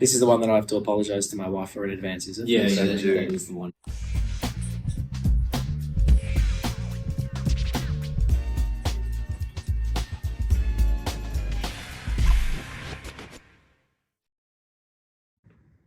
This is the one that I have to apologise to my wife for in advance, is it? Yeah, Yes, that is the one.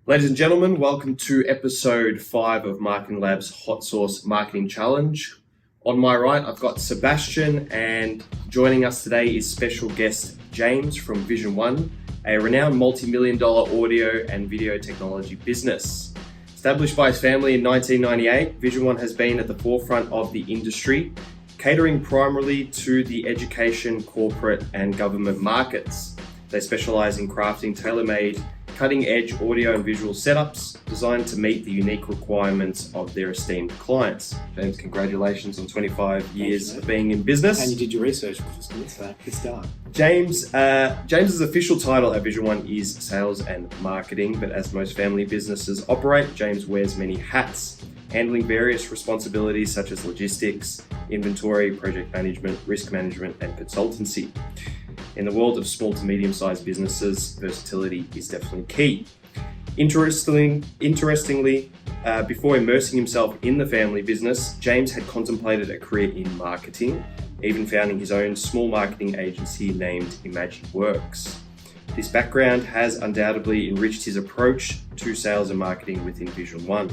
Ladies and gentlemen, welcome to episode 5 of Marketing Lab's Hot Sauce Marketing Challenge. On my right, I've got Sebastian, and joining us today is special guest James from Vision One, a renowned multi-million-dollar audio and video technology business. Established by his family in 1998, Vision One has been at the forefront of the industry, catering primarily to the education, corporate, and government markets. They specialize in crafting tailor-made, cutting-edge audio and visual setups designed to meet the unique requirements of their esteemed clients. James, congratulations on 25 years of being in business. And you did your research, which was good, so good start. James's official title at Vision One is Sales and Marketing, but as most family businesses operate, James wears many hats, handling various responsibilities such as logistics, inventory, project management, risk management, and consultancy. In the world of small to medium-sized businesses, versatility is definitely key. Interestingly, before immersing himself in the family business, James had contemplated a career in marketing, even founding his own small marketing agency named Imagine Works. This background has undoubtedly enriched his approach to sales and marketing within Vision One.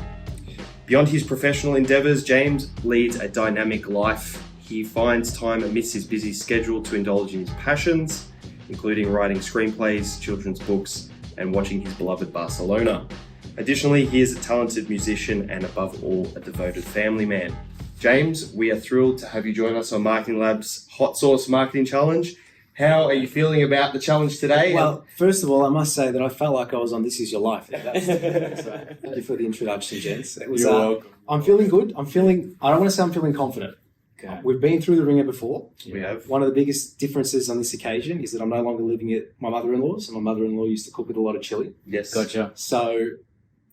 Beyond his professional endeavours, James leads a dynamic life. He finds time amidst his busy schedule to indulge in his passions, including writing screenplays, children's books, and watching his beloved Barcelona. Additionally, he is a talented musician and above all, a devoted family man. James, we are thrilled to have you join us on Marketing Lab's Hot Sauce Marketing Challenge. How are you feeling about the challenge today? Well, first of all, I must say that I felt like I was on This Is Your Life. So thank you for the introduction, gents. You're welcome. I'm feeling good. I don't want to say I'm feeling confident. Okay. We've been through the ringer before. We have. One of the biggest differences on this occasion is that I'm no longer living at my mother-in-law's, and my mother-in-law used to cook with a lot of chili. Yes. Gotcha. So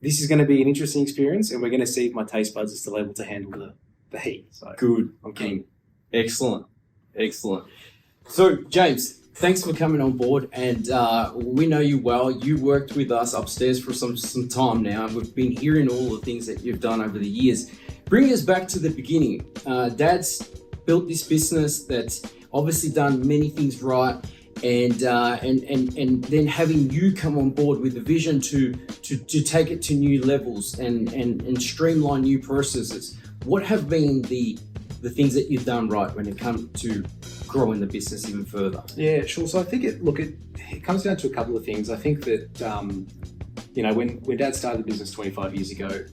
this is going to be an interesting experience, and we're going to see if my taste buds are still able to handle the heat. So Good. I'm keen. Excellent. So, James, thanks for coming on board. And we know you well. You worked with us upstairs for some time now, and we've been hearing all the things that you've done over the years. Bring us back to the beginning. Dad's built this business that's obviously done many things right, and then having you come on board with the vision to take it to new levels and streamline new processes. What have been the things that you've done right when it comes to growing the business even further? Yeah, sure. So I think it comes down to a couple of things. I think that when Dad started the business 25 years ago,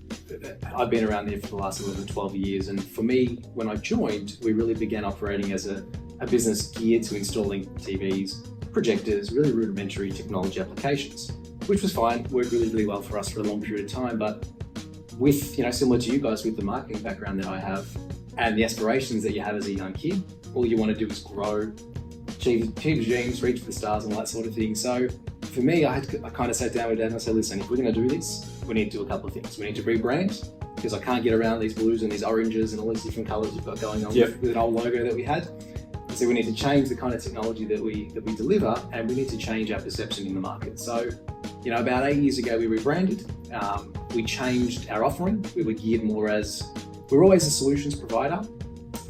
I've been around there for the last 11, 12 years. And for me, when I joined, we really began operating as a business geared to installing TVs, projectors, really rudimentary technology applications, which was fine, worked really, really well for us for a long period of time. But with, similar to you guys, with the marketing background that I have and the aspirations that you have as a young kid, all you want to do is grow, achieve dreams, reach for the stars and all that sort of thing. So for me, I kind of sat down with Dad and I said, listen, if we're going to do this, we need to do a couple of things. We need to rebrand, because I can't get around these blues and these oranges and all these different colours we've got going on with an old logo that we had. So we need to change the kind of technology that we deliver, and we need to change our perception in the market. So, about 8 years ago, we rebranded. We changed our offering. We were geared more we're always a solutions provider,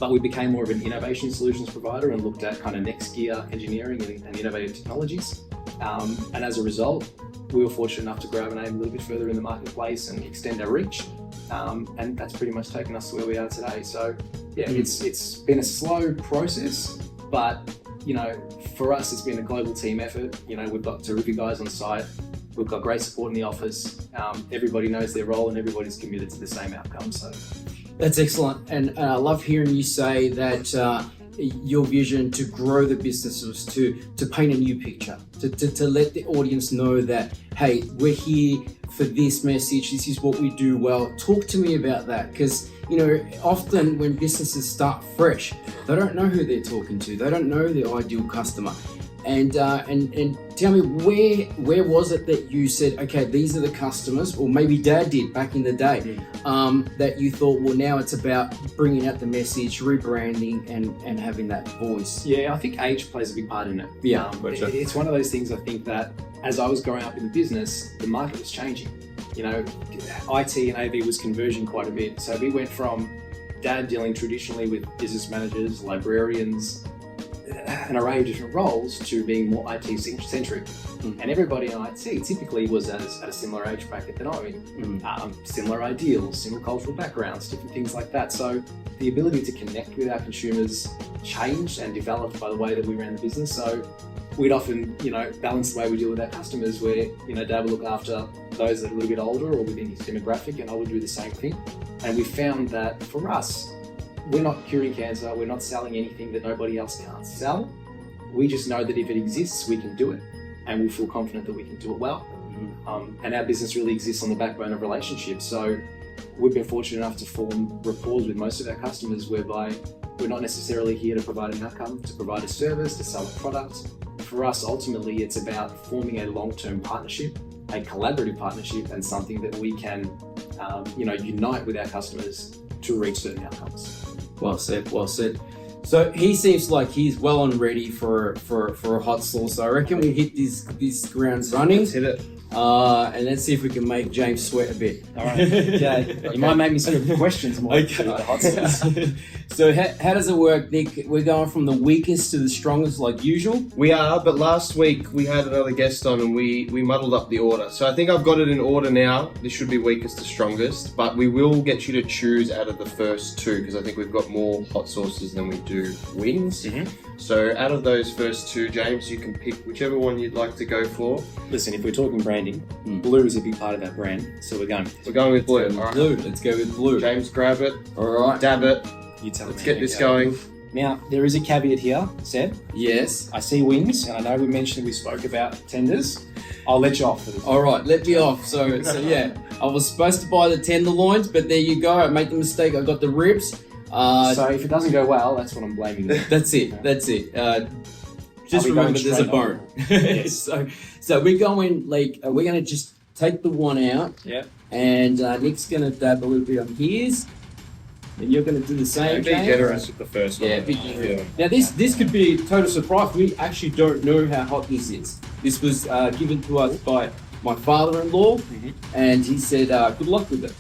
but we became more of an innovation solutions provider and looked at kind of next gear engineering and innovative technologies. And as a result, we were fortunate enough to grow our name a little bit further in the marketplace and extend our reach. And that's pretty much taken us to where we are today. So yeah, it's been a slow process, but for us, it's been a global team effort. We've got terrific guys on site. We've got great support in the office. Everybody knows their role and everybody's committed to the same outcome. So That's excellent. And I love hearing you say that your vision to grow the business was to paint a new picture, to let the audience know that, hey, we're here for this message. This is what we do well. Talk to me about that, because often when businesses start fresh, they don't know who they're talking to. They don't know their ideal customer. And tell me, where was it that you said, okay, these are the customers, or maybe Dad did back in the day, that you thought, well, now it's about bringing out the message, rebranding, and having that voice? Yeah, I think age plays a big part in it. Yeah, it's one of those things. I think that as I was growing up in the business, the market was changing. You know, IT and AV was converging quite a bit. So we went from Dad dealing traditionally with business managers, librarians, an array of different roles, to being more IT centric. And everybody in IT typically was at a similar age bracket than I'm in. Similar ideals, similar cultural backgrounds, different things like that. So the ability to connect with our consumers changed and developed by the way that we ran the business. So we'd often, balance the way we deal with our customers, where, Dad would look after those that are a little bit older or within his demographic, and I would do the same thing. And we found that for us, we're not curing cancer, we're not selling anything that nobody else can't sell. We just know that if it exists, we can do it, and we feel confident that we can do it well. And our business really exists on the backbone of relationships. So we've been fortunate enough to form rapport with most of our customers, whereby we're not necessarily here to provide an outcome, to provide a service, to sell a product. For us, ultimately, it's about forming a long-term partnership, a collaborative partnership, and something that we can, unite with our customers to reach certain outcomes. Well said, well said. So he seems like he's well and ready for a hot sauce. I reckon we hit these grounds running. Let's hit it. And let's see if we can make James sweat a bit. All right. Okay. You might make me sort of questions more. Okay. The hot sauce. So how does it work, Nick? We're going from the weakest to the strongest like usual? We are, but last week we had another guest on and we muddled up the order. So I think I've got it in order now. This should be weakest to strongest, but we will get you to choose out of the first two, because I think we've got more hot sauces than we do wings. So out of those first two, James, you can pick whichever one you'd like to go for. Listen, if we're talking branding, blue is a big part of that brand, so we're going with blue. All right. Blue. Let's go with blue. James, grab it. All right. Dab it. You tell Let's me. get this going. Now, there is a caveat here, Seb. Yes. I see wings, and I know we mentioned we spoke about tenders. I'll let you off for this. All right, let me off. So yeah, I was supposed to buy the tenderloins, but there you go. I made the mistake. I got the ribs. So if it doesn't go well, that's what I'm blaming. That's it. Just remember, there's a bone. Yes. So we're going we're gonna just take the one out. Yeah. And Nick's gonna dab a little bit on his, and you're gonna do the same. Be generous with the first one. Yeah, be generous. Now this could be a total surprise. We actually don't know how hot this is. This was given to us by my father-in-law, and he said, "Good luck with it."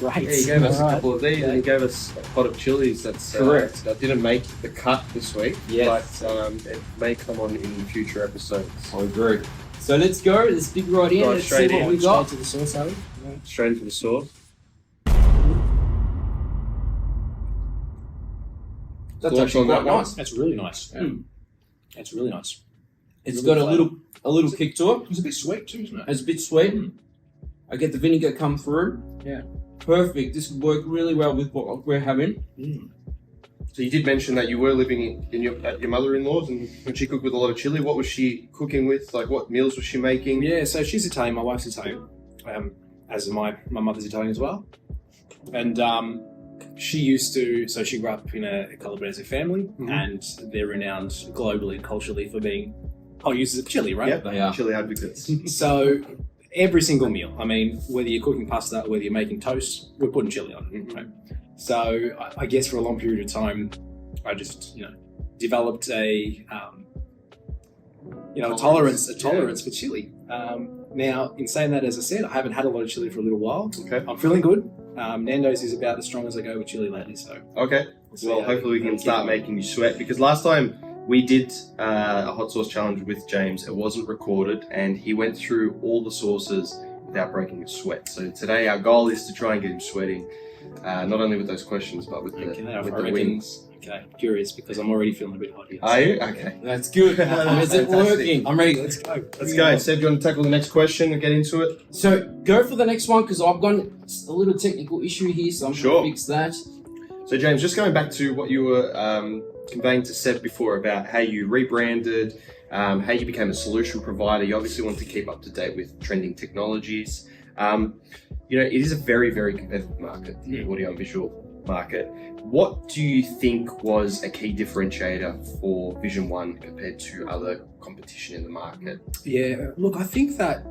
Right. Yeah, he gave us a couple of these, and he gave us a pot of chilies. That's correct. That didn't make the cut this week, yes, but it may come on in future episodes. I agree. So let's go. Let's dig right in. Let's see what we got. Straight to the sauce, are we? Straight into the sauce. That's actually quite nice. That's really nice. That's really nice. It's got a little kick to it. It's a bit sweet too, isn't it? It's a bit sweet. I get the vinegar come through. Yeah. Perfect. This would work really well with what we're having. So you did mention that you were living at your mother-in-law's, and when she cooked with a lot of chili, what was she cooking with? Like, what meals was she making? Yeah, so she's Italian. My wife's Italian, as my mother's Italian as well. And she used to, so she grew up in a Calabrese family, and they're renowned globally, culturally for being hot users of chili, right? Yep, they are. Chili advocates. So every single meal, I mean, whether you're cooking pasta or whether you're making toast, we're putting chili on it. Right? So I guess for a long period of time, I just, developed a tolerance for chili. Now, in saying that, as I said, I haven't had a lot of chili for a little while. Okay. I'm feeling good. Nando's is about as strong as I go with chili lately, so. Okay. Well, hopefully we can start making you sweat, because last time we did a hot sauce challenge with James. It wasn't recorded, and he went through all the sauces without breaking a sweat. So today our goal is to try and get him sweating, not only with those questions, but with the wings. Okay, curious, because I'm already feeling a bit hot here. Are you? Okay. That's good. Is it working? I'm ready. Let's go. Let's go. Seb, do you want to tackle the next question and get into it? So go for the next one, because I've got a little technical issue here, so I'm going to fix that. So James, just going back to what you were conveying to Seb before about how you rebranded, how you became a solution provider. You obviously want to keep up to date with trending technologies. It is a very, very competitive market, the audio and visual market. What do you think was a key differentiator for Vision One compared to other competition in the market? Yeah, look, I think that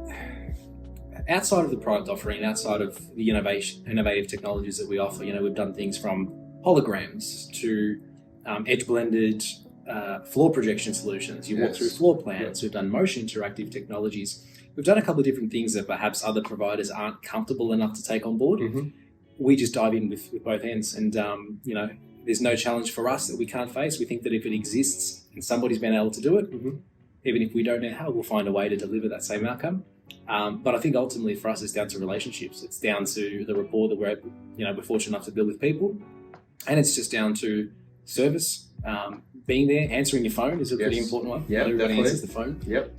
outside of the product offering, outside of the innovative technologies that we offer, we've done things from holograms to edge blended floor projection solutions. You walk through floor plans. We've done motion interactive technologies. We've done a couple of different things that perhaps other providers aren't comfortable enough to take on board. We just dive in with both ends, and there's no challenge for us that we can't face. We think that if it exists and somebody's been able to do it, even if we don't know how, we'll find a way to deliver that same outcome. But I think ultimately for us, it's down to relationships. It's down to the rapport that we're fortunate enough to build with people, and it's just down to service, being there, answering your phone is a pretty important one. Yeah, everybody definitely answers the phone. Yep.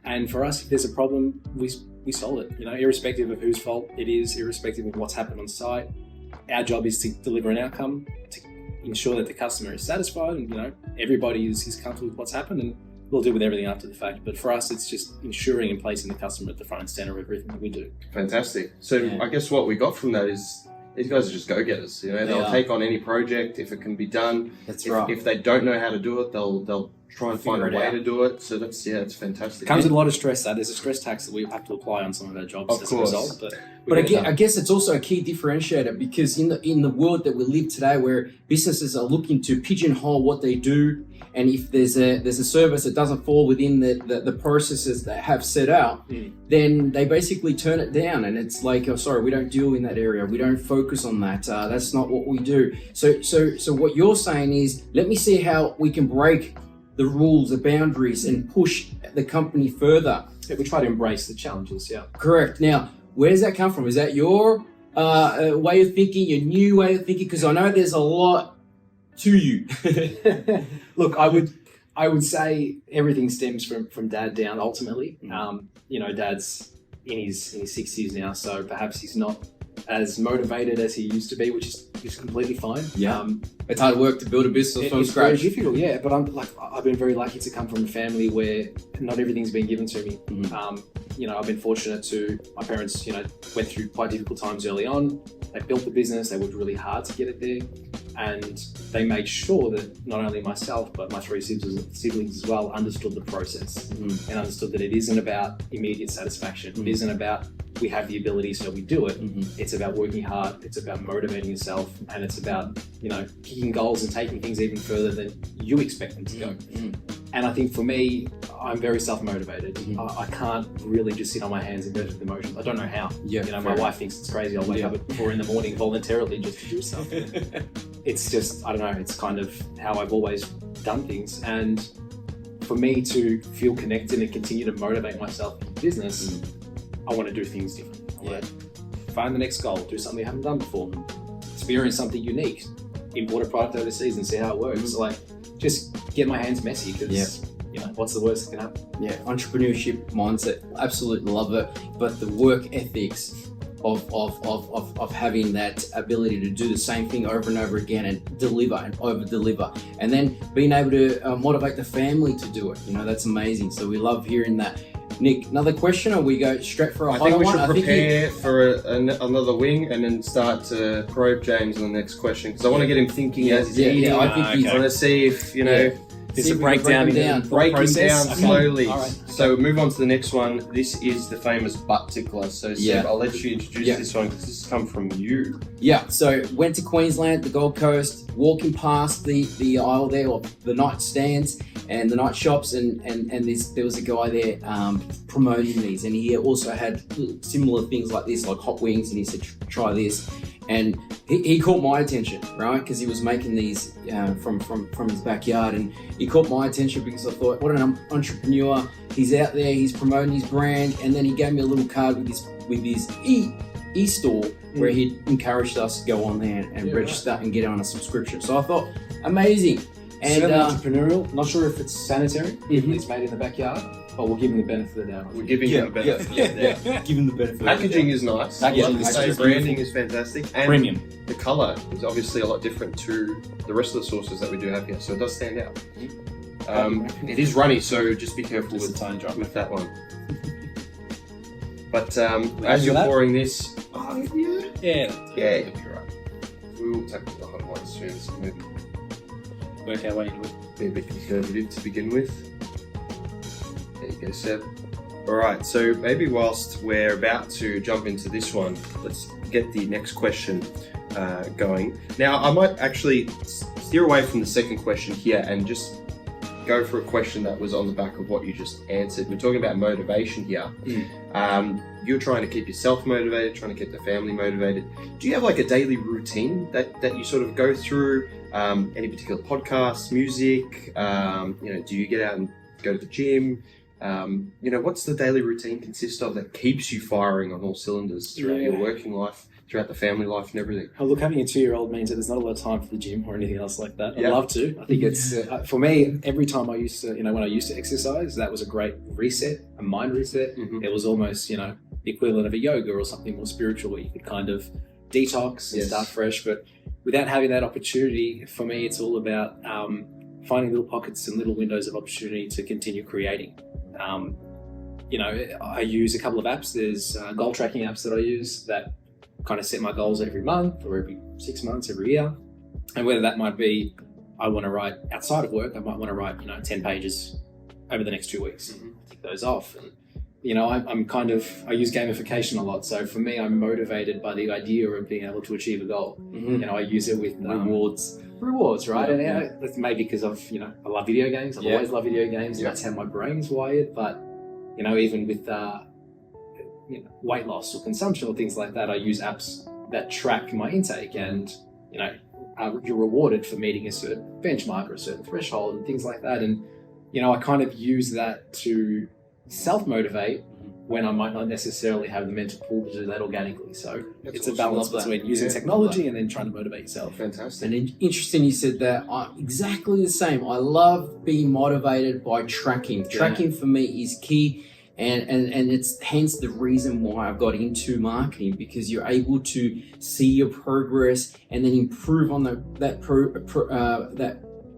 And for us, if there's a problem, we solve it. Irrespective of whose fault it is, irrespective of what's happened on site, our job is to deliver an outcome, to ensure that the customer is satisfied, and everybody is comfortable with what's happened, and we'll deal with everything after the fact. But for us, it's just ensuring and placing the customer at the front and center of everything that we do. Fantastic. So I guess what we got from that is these guys are just go-getters. They'll take on any project if it can be done. That's right. If they don't know how to do it, they'll try and find a way to do it. So it's fantastic. Comes with a lot of stress. There's a stress tax that we have to apply on some of our jobs as a result. But again, I guess it's also a key differentiator, because in the world that we live today, where businesses are looking to pigeonhole what they do, and if there's a service that doesn't fall within the processes that have set out, then they basically turn it down, and it's like, oh, sorry, we don't deal in that area. We don't focus on that. That's not what we do. So what you're saying is, let me see how we can break the rules, the boundaries, and push the company further. Yeah, we try to embrace the challenges. Yeah. Correct. Now, where does that come from? Is that your way of thinking, your new way of thinking? Because I know there's a lot to you. Look, I would say everything stems from Dad down ultimately. Dad's in his 60s now, so perhaps he's not as motivated as he used to be, which is completely fine. It's hard work to build a business from scratch. It's very difficult, but I've been very lucky to come from a family where not everything's been given to me. I've been fortunate to, my parents, went through quite difficult times early on. They built the business, they worked really hard to get it there, and they made sure that not only myself, but my three siblings as well understood the process and understood that it isn't about immediate satisfaction. It isn't about we have the ability so we do it. It's about working hard, it's about motivating yourself, and it's about kicking goals and taking things even further than you expect them to go. And I think for me, I'm very self-motivated. I can't really just sit on my hands and go through the motions. I don't know how. My wife thinks it's crazy. I'll wake up at 4 a.m. voluntarily just to do something. It's just, I don't know, it's kind of how I've always done things. And for me to feel connected and continue to motivate myself in business, I want to do things differently. I want to find the next goal, do something I haven't done before, experience something unique, import a product overseas and see how it works. Just get my hands messy, because what's the worst that can happen? Entrepreneurship mindset, absolutely love it. But the work ethics of having that ability to do the same thing over and over again and deliver and over deliver, and then being able to motivate the family to do it, that's amazing. So we love hearing that. Nick, another question, or we go straight for a higher one? I think we should prepare for another wing and then start to probe James on the next question, because I want to get him thinking as he's eating. I think he's want to see if It's a breakdown slowly. All right. So move on to the next one. This is the famous butt tickler. So Seb, I'll let you introduce this one, because this has come from you. So went to Queensland, the Gold Coast, walking past the aisle there, or the night stands and the night shops, and there was a guy there promoting these, and he also had similar things like this, like hot wings, and he said, try this. And he caught my attention, right? Because he was making these from his backyard, and he caught my attention because I thought, what an entrepreneur! He's out there, he's promoting his brand, and then he gave me a little card with his e-store where he encouraged us to go on there and register and get on a subscription. So I thought, amazing. And entrepreneurial. Not sure if it's sanitary, if it's made in the backyard. But we'll give him the benefit of the doubt. We're giving him the benefit. Give him the benefit. Packaging is nice. Branding is fantastic. And premium. The colour is obviously a lot different to the rest of the sauces that we do have here, so it does stand out. It is runny, so just be careful with that one. But as you're pouring this, yeah, you're right. we will tackle the hot ones soon, so maybe Work our way into it. be a bit conservative to begin with. There you go, Seb. Alright, so maybe whilst we're about to jump into this one, let's get the next question going. Now, I might actually steer away from the second question here and just go for a question that was on the back of what you just answered. We're talking about motivation here. You're trying to keep yourself motivated, trying to keep the family motivated. Do you have like a daily routine that you sort of go through? Any particular podcasts, music? Do you get out and go to the gym? What's the daily routine consist of that keeps you firing on all cylinders throughout your working life, throughout the family life and everything? Oh, look, having a 2-year-old means that there's not a lot of time for the gym or anything else like that. I'd love to. I think it's, for me, every time I used to, when I used to exercise, that was a great reset, a mind reset. It was almost, the equivalent of a yoga or something more spiritual where you could kind of detox and start fresh. But without having that opportunity, for me, it's all about finding little pockets and little windows of opportunity to continue creating. I use a couple of apps. There's goal tracking apps that I use that kind of set my goals every month or every 6 months, every year. And whether that might be, I want to write outside of work, I might want to write, 10 pages over the next 2 weeks. Tick those off. And, I use gamification a lot. So for me, I'm motivated by the idea of being able to achieve a goal. I use it with rewards, right? And that's maybe because I love video games. I've always loved video games. That's how my brain's wired. But, even with weight loss or consumption or things like that, I use apps that track my intake and, you're rewarded for meeting a certain benchmark or a certain threshold and things like that. And, I kind of use that to self-motivate when I might not necessarily have the mental pull to do that organically. So it's a balance between using technology and then trying to motivate yourself. Fantastic. And interesting you said that. I'm exactly the same. I love being motivated by tracking. Tracking for me is key. And it's hence the reason why I got into marketing, because you're able to see your progress and then improve on that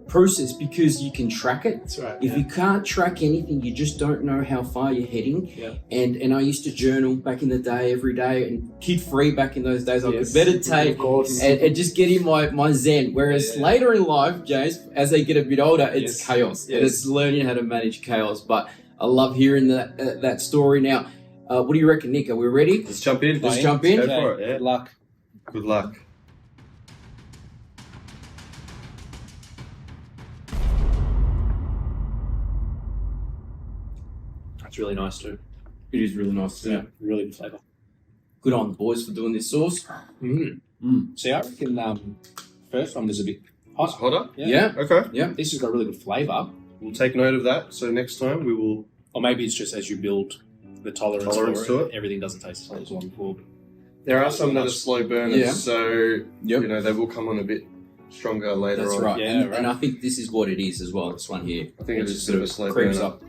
process because you can track it. That's right. If you can't track anything, you just don't know how far you're heading. Yeah. And I used to journal back in the day, every day, and kid-free back in those days. I could meditate and just get in my zen. Whereas later in life, James, as they get a bit older, it's chaos. And it's learning how to manage chaos. But I love hearing that story. Now, what do you reckon, Nick? Are we ready? Let's jump in. Let's jump in. Go for it. Good luck. Good luck. That's really nice too. It is really nice. Yeah, really good flavour. Good on the boys for doing this sauce. See, I reckon first one is a bit hot. Hotter? Yeah. Okay. Yeah. This has got really good flavour. We'll take note of that. So next time we will... Or maybe it's just as you build the tolerance to it. Everything doesn't taste the same as one before. There are some that are slow burners, so they will come on a bit stronger later on. That's right. Yeah, and I think this is what it is as well, this one here. I think it is sort a of slow creeps burner. up.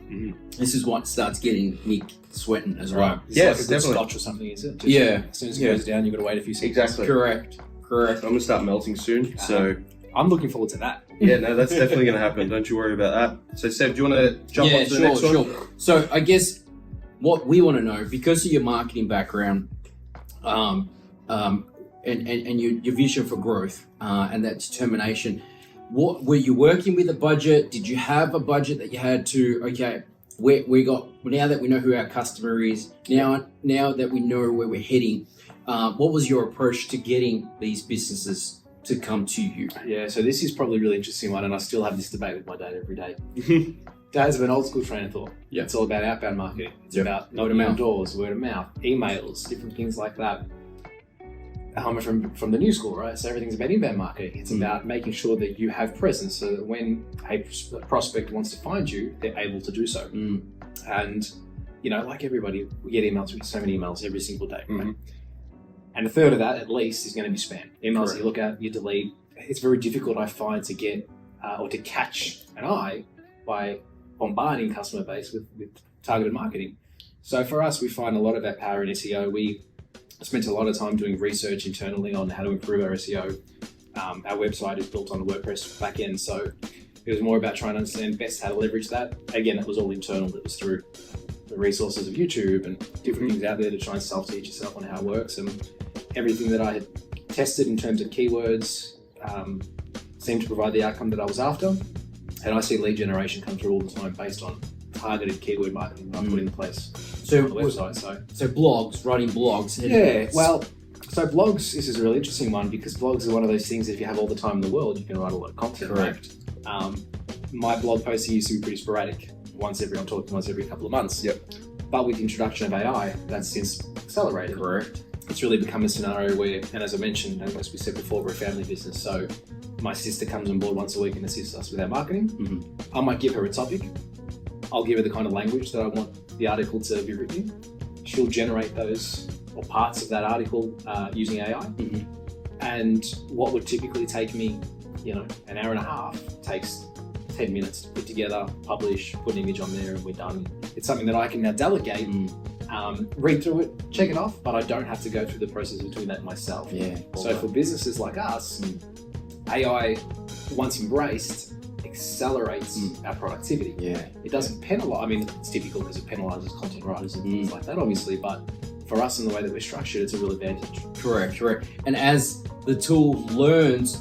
This is what starts getting Nick sweating as well. It's Yes, like a good definitely. scotch or something, is it? As soon as it goes down, you've got to wait a few seconds. Exactly. Correct. I'm going to start melting soon, so... I'm looking forward to that. Yeah, no, that's definitely going to happen. Don't you worry about that. So, Seb, do you want to jump on to the next one? Sure. So, I guess what we want to know, because of your marketing background, and your vision for growth, and that determination, what were you working with a budget? Did you have a budget that you had to? Okay, we got now that we know who our customer is. Now that we know where we're heading, what was your approach to getting these businesses to come to you? Yeah, so this is probably a really interesting one, and I still have this debate with my dad every day. Dad's an old school train of thought. Yeah. It's all about outbound marketing. It's about Word of mouth. doors, word of mouth, emails, different things like that. I'm from the new school, right? So everything's about inbound marketing. It's about making sure that you have presence so that when a prospect wants to find you, they're able to do so. And, like everybody, we get emails, we get so many emails every single day, right? And a third of that, at least, is going to be spam. Emails that you look at, you delete. It's very difficult, I find, to get or to catch an eye by bombarding customer base with targeted marketing. So for us, we find a lot of our power in SEO. We spent a lot of time doing research internally on how to improve our SEO. Our website is built on a WordPress backend, so it was more about trying to understand best how to leverage that. Again, it was all internal. It was through the resources of YouTube and different things out there to try and self-teach yourself on how it works. And everything that I had tested in terms of keywords, seemed to provide the outcome that I was after. And I see lead generation come through all the time based on targeted keyword marketing that I put in place So, on the website. so blogs, writing blogs. Yeah, well, so blogs, this is a really interesting one because blogs are one of those things, if you have all the time in the world, you can write a lot of content. Correct. Right? My blog posts used to be pretty sporadic. I'm talking once every couple of months. Yep. But with the introduction of AI, that's since accelerated. Correct. It's really become a scenario where, and as I mentioned, and as we said before, we're a family business. So my sister comes on board once a week and assists us with our marketing. Mm-hmm. I might give her a topic. I'll give her the kind of language that I want the article to be written in. She'll generate those or parts of that article using AI. Mm-hmm. And what would typically take me, an hour and a half takes 10 minutes to put together, publish, put an image on there, and we're done. It's something that I can now delegate, read through it, check it off, but I don't have to go through the process of doing that myself. Yeah. So for businesses like us, AI, once embraced, accelerates our productivity. Yeah. It doesn't penalize. I mean, it's difficult because it penalizes content writers and things like that, obviously, but for us in the way that we're structured, it's a real advantage. Correct. And as the tool learns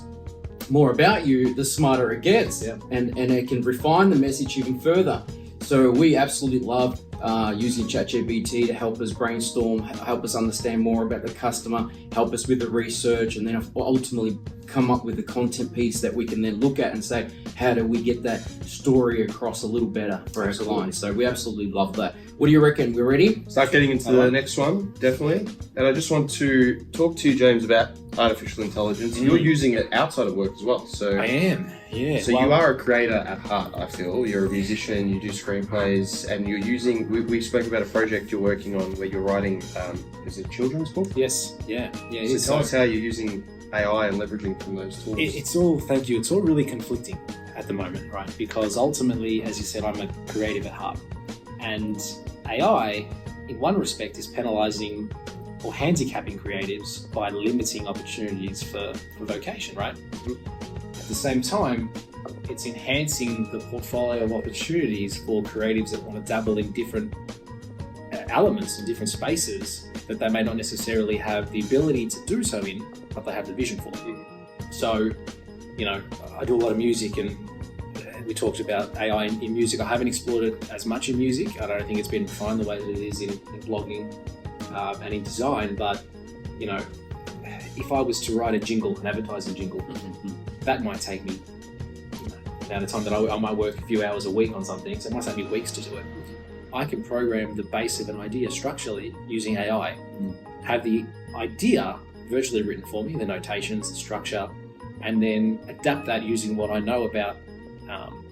more about you, the smarter it gets, and it can refine the message even further. So we absolutely love using ChatGPT to help us brainstorm, help us understand more about the customer, help us with the research, and then ultimately come up with a content piece that we can then look at and say, how do we get that story across a little better for our clients? So we absolutely love that. What do you reckon? We're ready? Start getting into the next one, definitely. And I just want to talk to you, James, about artificial intelligence. You're using it outside of work as well. So I am, yeah. So you are a creator at heart, I feel. You're a musician, you do screenplays, and you're using, we spoke about a project you're working on where you're writing, is it a children's book? Yes, yeah. So tell us how you're using AI and leveraging from those tools. It's all really conflicting at the moment, right? Because ultimately, as you said, I'm a creative at heart. And AI, in one respect, is penalizing or handicapping creatives by limiting opportunities for vocation, right? At the same time, it's enhancing the portfolio of opportunities for creatives that want to dabble in different elements in different spaces that they may not necessarily have the ability to do so in, but they have the vision for. So, I do a lot of music, and we talked about AI in music. I haven't explored it as much in music. I don't think it's been refined the way that it is in blogging and in design, but if I was to write a jingle, an advertising jingle, that might take me the amount of time that I might work a few hours a week on something, so it might take me weeks to do it. I can program the base of an idea structurally using AI, have the idea virtually written for me, the notations, the structure, and then adapt that using what I know about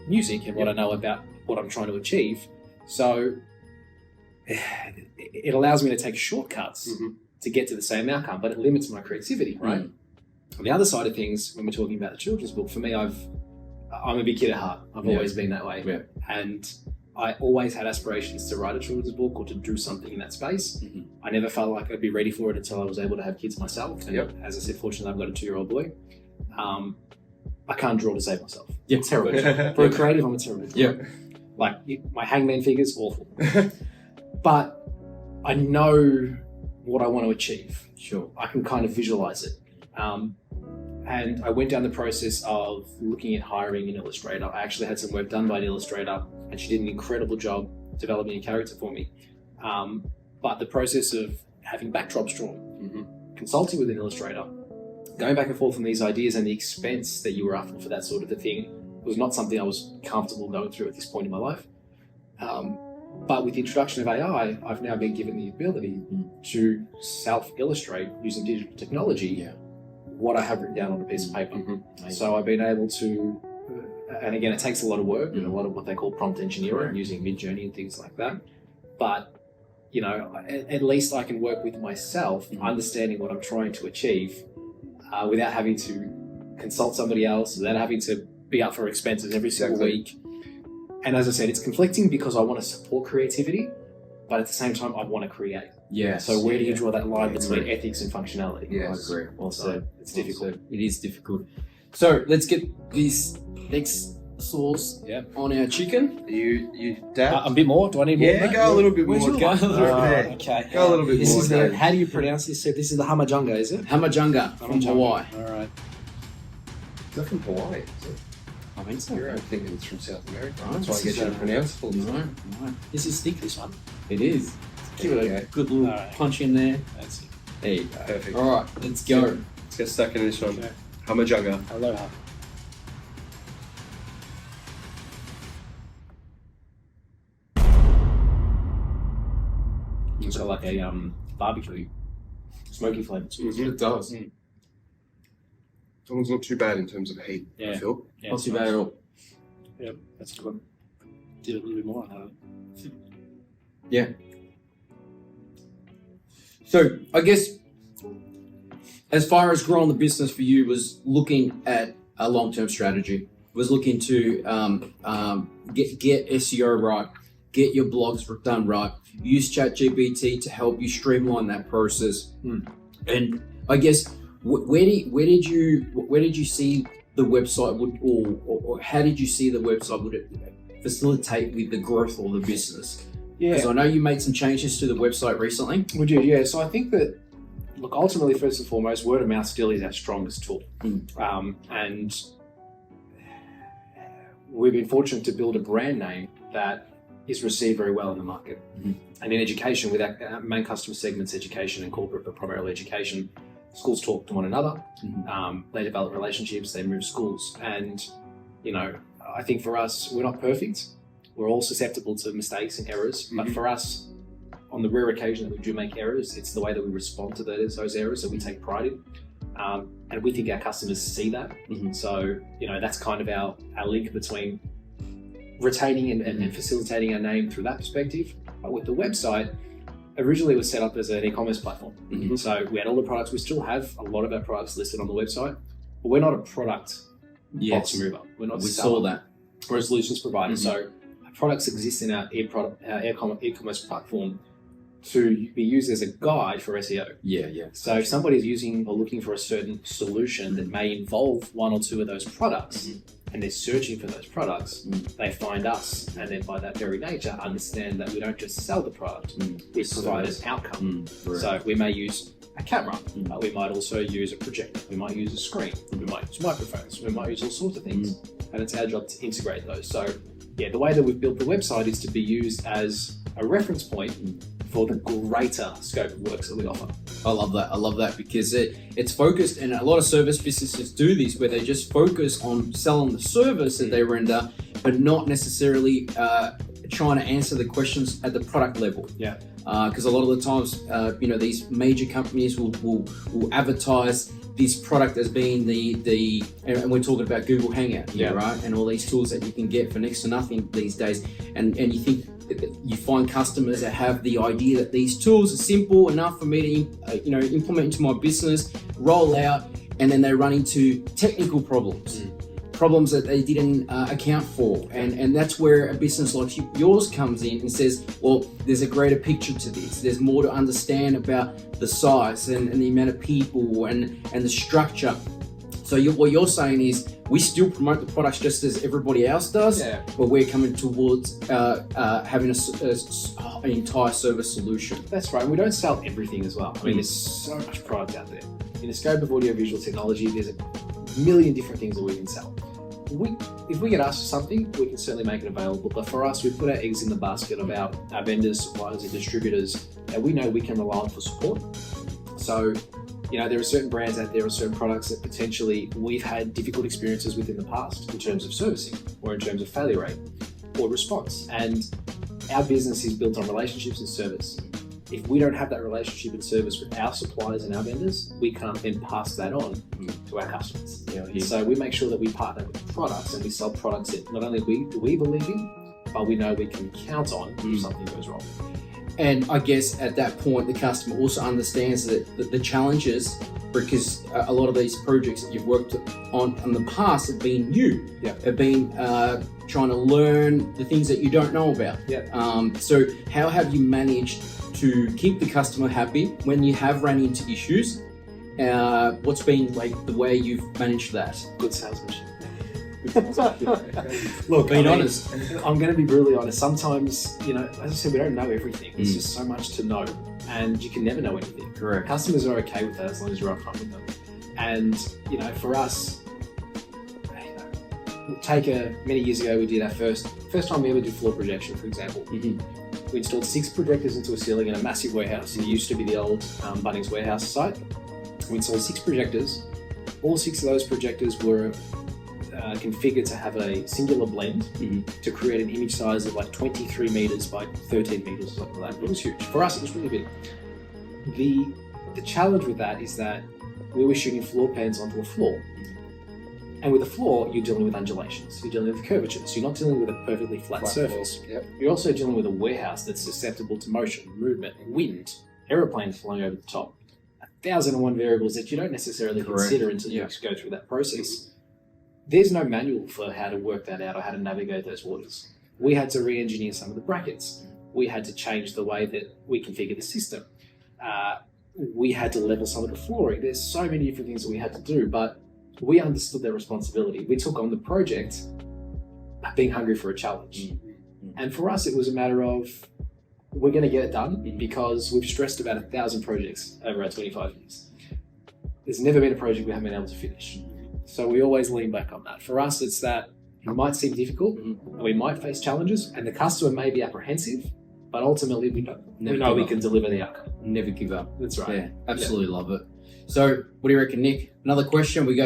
music and what I know about what I'm trying to achieve. So it allows me to take shortcuts to get to the same outcome, but it limits my creativity, right? On the other side of things, when we're talking about the children's book, for me, I'm a big kid at heart. I've always been that way. Yeah. And I always had aspirations to write a children's book or to do something in that space. I never felt like I'd be ready for it until I was able to have kids myself. And as I said, fortunately, I've got a 2-year-old boy. I can't draw to save myself. Yeah, terrible. For a creative, I'm a terrible drawer. Like my hangman figure's awful. But I know what I want to achieve. Sure. I can kind of visualize it. And I went down the process of looking at hiring an illustrator. I actually had some work done by an illustrator, and she did an incredible job developing a character for me. But the process of having backdrops drawn, consulting with an illustrator, going back and forth on these ideas, and the expense that you were after for that sort of a thing was not something I was comfortable going through at this point in my life. But with the introduction of AI, I've now been given the ability to self-illustrate using digital technology what I have written down on a piece of paper. So I've been able to, and again, it takes a lot of work and a lot of what they call prompt engineering using Midjourney and things like that. But, at least I can work with myself, understanding what I'm trying to achieve without having to consult somebody else, without having to be up for expenses every single week. And as I said, it's conflicting because I want to support creativity, but at the same time, I want to create. Yes. So where do you draw that line between ethics and functionality? Yes, I agree. Also, it's difficult. It is difficult. So let's get this next sauce Yep. on our chicken. You dab? A bit more? Do I need more? Yeah, than that? go a little bit Where's more. your Go, line? okay. Okay. Go a little bit This more. is the, Dave. how do you pronounce this? So this is the hamajunga, is it? Hamajunga from Hawaii. All right. Is that from Hawaii? Is it? I think so. You're thinking it's from South America. Right, That's why I this get is you to a- pronounce it all the No, time. no. This is thick, this one. It is. Give it a good little Alright. punch in there. That's it. There you go. Perfect. All right, let's go. Let's get stuck in this one. Okay. Hamajunga. Aloha. It's got like a barbecue, smoky flavour to it. Mhm. It does. That one's not too bad in terms of heat, I Yeah. feel. Yeah, Not it's too nice. bad at all. Yep, that's good. Did a little bit more on that. So I guess as far as growing the business for you was looking at a long-term strategy, was looking to get SEO right, get your blogs done right, use ChatGPT to help you streamline that process. And I guess where did you see the website or how did you see the website would it facilitate with the growth of the business? Because I know you made some changes to the website recently. We did, yeah. So I think that, look, ultimately, first and foremost, word of mouth still is our strongest tool. And we've been fortunate to build a brand name that is received very well in the market. And in education, with our main customer segments, education and corporate, but primarily education, schools talk to one another. They develop relationships, they move schools. And, you know, I think for us, we're not perfect. We're all susceptible to mistakes and errors. But for us, on the rare occasion that we do make errors, it's the way that we respond to those errors that we take pride in. And we think our customers see that. So, you know, that's kind of our link between retaining and facilitating our name through that perspective. But with the website, originally it was set up as an e-commerce platform. So we had all the products. We still have a lot of our products listed on the website, but we're not a product box mover. We're not. We saw that. We're a solutions provider. So our products exist in our e-commerce platform to be used as a guide for SEO. Yeah. So if somebody's using or looking for a certain solution that may involve one or two of those products, and they're searching for those products, they find us, and then by that very nature understand that we don't just sell the product, we provide an outcome. So we may use a camera, but we might also use a projector, we might use a screen, we might use microphones, we might use all sorts of things, and it's our job to integrate those. So yeah, the way that we've built the website is to be used as a reference point for the greater scope of works that we offer. I love that because it's focused, and a lot of service businesses do this where they just focus on selling the service that they render, but not necessarily trying to answer the questions at the product level. Because a lot of the times, these major companies will advertise this product as being the and we're talking about Google Hangout here, right? And all these tools that you can get for next to nothing these days. And you think you find customers that have the idea that these tools are simple enough for me to implement into my business, roll out, and then they run into technical problems that they didn't account for. And that's where a business like yours comes in and says, well, there's a greater picture to this. There's more to understand about the size and the amount of people and the structure. So what you're saying is we still promote the products just as everybody else does, but we're coming towards having an entire service solution. That's right. We don't sell everything as well. I mean, there's so much product out there. In the scope of audiovisual technology, there's a million different things that we can sell. If we get asked for something, we can certainly make it available. But for us, we put our eggs in the basket of our vendors, suppliers, and distributors that we know we can rely on for support. So, there are certain brands out there or certain products that potentially we've had difficult experiences with in the past in terms of servicing or in terms of failure rate or response. And our business is built on relationships and service. If we don't have that relationship and service with our suppliers and our vendors, we can't then pass that on to our customers. So we make sure that we partner with products and we sell products that not only we believe in, but we know we can count on if something goes wrong. And I guess at that point, the customer also understands that the challenges, because a lot of these projects that you've worked on in the past have been new, have been trying to learn the things that you don't know about. So how have you managed to keep the customer happy when you have run into issues? What's been like the way you've managed that? Good salesmanship. Look, Being honest. I'm going to be brutally honest. Sometimes, as I said, we don't know everything. There's just so much to know, and you can never know anything. Correct. Customers are okay with that as long as you're upfront with them. And for us, many years ago, we did our first time we ever did floor projection, for example. We installed 6 projectors into a ceiling in a massive warehouse. It used to be the old Bunnings warehouse site. We installed 6 projectors. All 6 of those projectors were configured to have a singular blend to create an image size of like 23 meters by 13 meters or something like that. It was huge. For us, it was really big. The challenge with that is that we were shooting floor plans onto a floor. And with a floor, you're dealing with undulations. You're dealing with curvature. So you're not dealing with a perfectly flat surface. Yep. You're also dealing with a warehouse that's susceptible to motion, movement, wind, aeroplanes flying over the top. 1,001 variables that you don't necessarily consider until you go through that process. There's no manual for how to work that out or how to navigate those waters. We had to re-engineer some of the brackets. We had to change the way that we configure the system. We had to level some of the flooring. There's so many different things that we had to do, but we understood their responsibility. We took on the project being hungry for a challenge. And for us, it was a matter of, we're going to get it done because we've stressed about 1,000 projects over our 25 years. There's never been a project we haven't been able to finish. So we always lean back on that. For us, it's that it might seem difficult and we might face challenges and the customer may be apprehensive, but ultimately we know we can deliver the outcome. Never give up. That's right. Yeah, absolutely love it. So what do you reckon, Nick? Another question. We go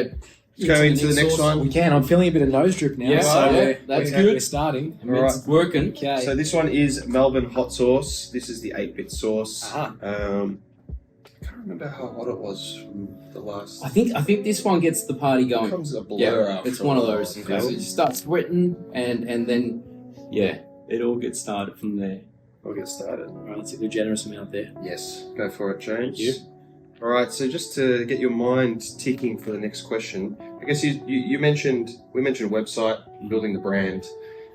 into the next one. We can. I'm feeling a bit of nose drip now. Yeah, so that's we're good. Starting. I mean, it's working. Okay. So this one is Melbourne hot sauce. This is the 8-bit sauce. Uh-huh. I can't remember how hot it was from the last. I think this one gets the party It going. becomes a blur after It's one of a while. those. So you start sweating and then it all gets started from there. We'll get started. All right, let's see the generous amount there. Yes, go for it, James. Thank you. All right, so just to get your mind ticking for the next question, I guess we mentioned website, building the brand,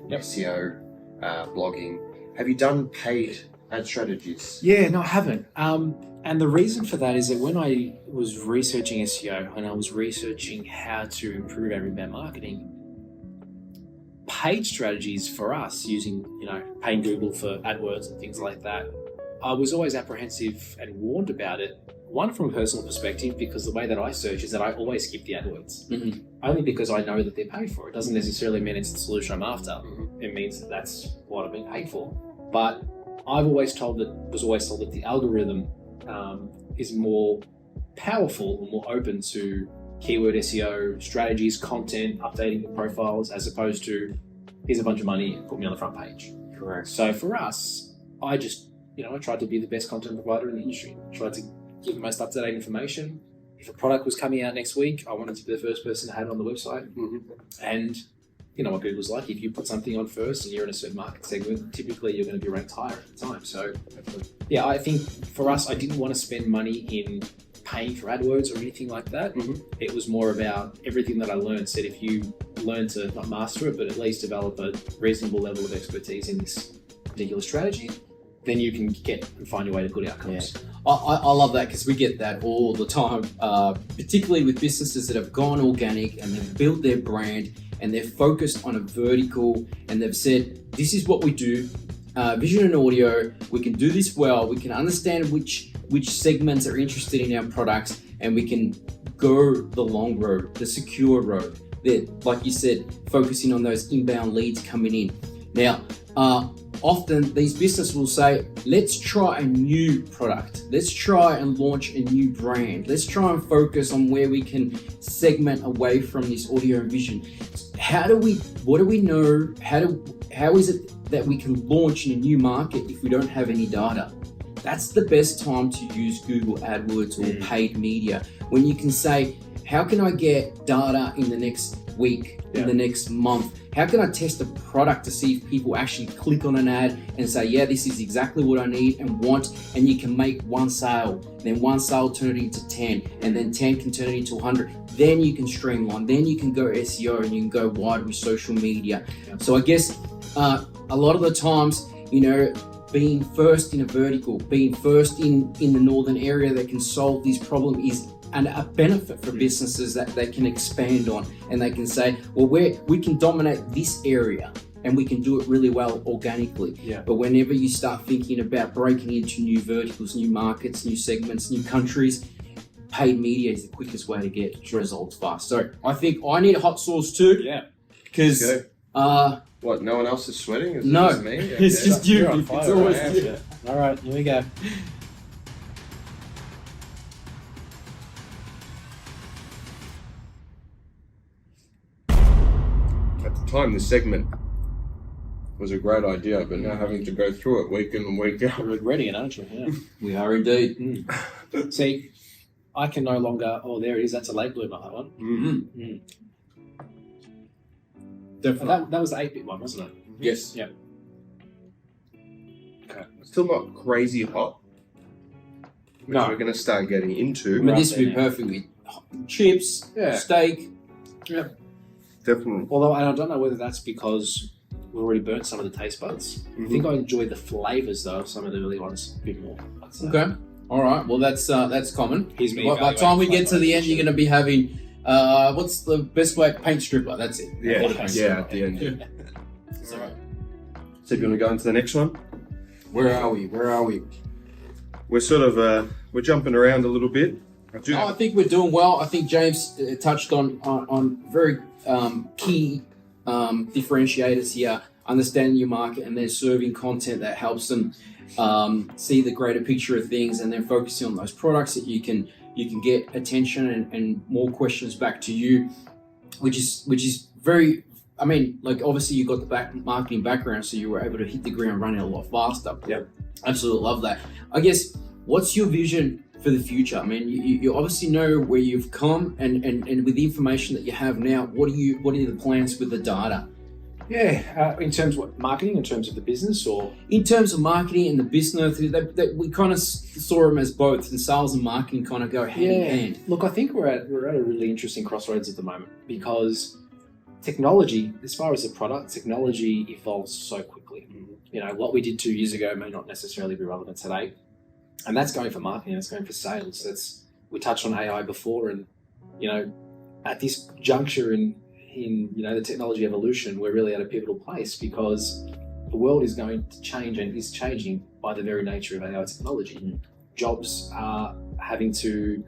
SEO, blogging. Have you done paid ad strategies? Yeah, no, I haven't. And the reason for that is that when I was researching SEO and I was researching how to improve our inbound marketing, paid strategies for us using, paying Google for AdWords and things like that, I was always apprehensive and warned about it. One, from a personal perspective, because the way that I search is that I always skip the AdWords. Only because I know that they're paid for. It doesn't necessarily mean it's the solution I'm after. It means that that's what I've been paid for. But I was always told that the algorithm is more powerful and more open to keyword SEO strategies, content, updating the profiles, as opposed to here's a bunch of money, put me on the front page. Correct. So for us, I just, I tried to be the best content provider in the industry. I tried to give the most up-to-date information. If a product was coming out next week, I wanted to be the first person to have it on the website. And you know what Google's like. If you put something on first and you're in a certain market segment, typically you're going to be ranked higher at the time. So yeah, I think for us, I didn't want to spend money in paying for AdWords or anything like that. It was more about everything that I learned. Said if you learn to not master it, but at least develop a reasonable level of expertise in this particular strategy, then you can get and find your way to good outcomes. Yeah. I love that because we get that all the time, particularly with businesses that have gone organic and they've built their brand and they're focused on a vertical and they've said, this is what we do, vision and audio, we can do this well, we can understand which segments are interested in our products, and we can go the long road, the secure road. That, like you said, focusing on those inbound leads coming in. Now, often these businesses will say, let's try a new product. Let's try and launch a new brand. Let's try and focus on where we can segment away from this audio and vision. What do we know? How is it that we can launch in a new market if we don't have any data? That's the best time to use Google AdWords or paid media, when you can say, how can I get data in the next week, in the next month? How can I test a product to see if people actually click on an ad and say, yeah, this is exactly what I need and want, and you can make one sale, then one sale turn it into 10, and then 10 can turn it into 100. Then you can streamline, then you can go SEO and you can go wide with social media. So I guess a lot of the times, being first in a vertical, being first in the northern area that can solve this problem is a benefit for businesses that they can expand on, and they can say, well, we can dominate this area and we can do it really well organically. Yeah. But whenever you start thinking about breaking into new verticals, new markets, new segments, new countries, paid media is the quickest way to get results fast. So I think I need a hot sauce too. Yeah. Because What? No one else is sweating? Is no, it just me? it's just you. You're on It's fire, always right? you. All right, here we go. At the time, this segment was a great idea, but now having to go through it week in and week out. You're regretting it, aren't you? Yeah. We are indeed. See, I can no longer. Oh, there it is. That's a late bloomer. That one. Mm. Definitely. That was the 8-bit one, wasn't it? Yes. Yeah. Okay. Still not crazy hot. Which No. we're going to start getting I into. mean, this Right would be there. perfect with chips, Yeah. steak. Definitely. Although I don't know whether that's because we've already burnt some of the taste buds. I think I enjoy the flavors though of some of the early ones a bit more. So, Okay. All right. Well, that's common. Here's me. By the time we get to the end, you're going to be having what's the best way? Paint stripper. That's it. Yeah, Okay. yeah, at the end. Yeah. It's all right. So, do you want to go into the next one? Where are we? We're sort of we're jumping around a little bit. I think we're doing well. I think James touched on very key differentiators here. Understanding your market and then serving content that helps them see the greater picture of things, and then focusing on those products that you can get attention and more questions back to you, which is very. I mean, like obviously you got the marketing background, so you were able to hit the ground running a lot faster. Yep. Absolutely love that. I guess, what's your vision for the future? I mean, you obviously know where you've come, and with the information that you have now, what are the plans with the data? Yeah, in terms of what, marketing, in terms of the business, or In terms of marketing and the business, that we kind of saw them as both, and sales and marketing kind of go hand in hand. Look, I think we're at a really interesting crossroads at the moment, because technology, as far as the product, technology evolves so quickly. You know, what we did 2 years ago may not necessarily be relevant today, and that's going for marketing. That's going for sales. We touched on AI before, and you know, at this juncture in the technology evolution, we're really at a pivotal place, because the world is going to change and is changing by the very nature of AI technology. Jobs are having to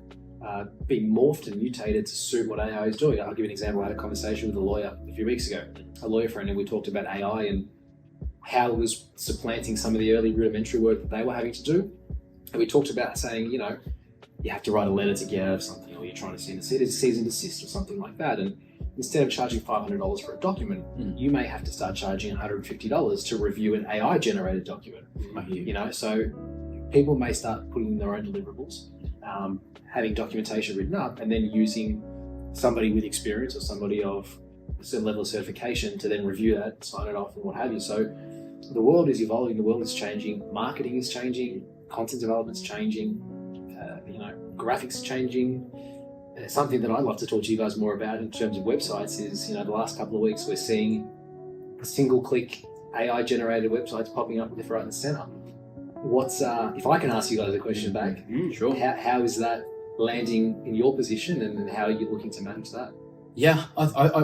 be morphed and mutated to suit what AI is doing. I'll give you an example. I had a conversation with a lawyer a few weeks ago, a lawyer friend, and we talked about AI and how it was supplanting some of the early rudimentary work that they were having to do. And we talked about saying, you know, you have to write a letter to get out of something, or you're trying to send a cease and desist or something like that. And instead of charging $500 for a document, you may have to start charging $150 to review an AI-generated document. You know, so people may start putting in their own deliverables, having documentation written up, and then using somebody with experience or somebody of a certain level of certification to then review that, sign it off, and what have you. So the world is evolving, the world is changing, marketing is changing, content development's changing, graphics changing. Something that I'd love to talk to you guys more about in terms of websites is, the last couple of weeks we're seeing single-click AI-generated websites popping up left, right, and center. What's if I can ask you guys a question back? Sure. How is that landing in your position, and how are you looking to manage that? Yeah,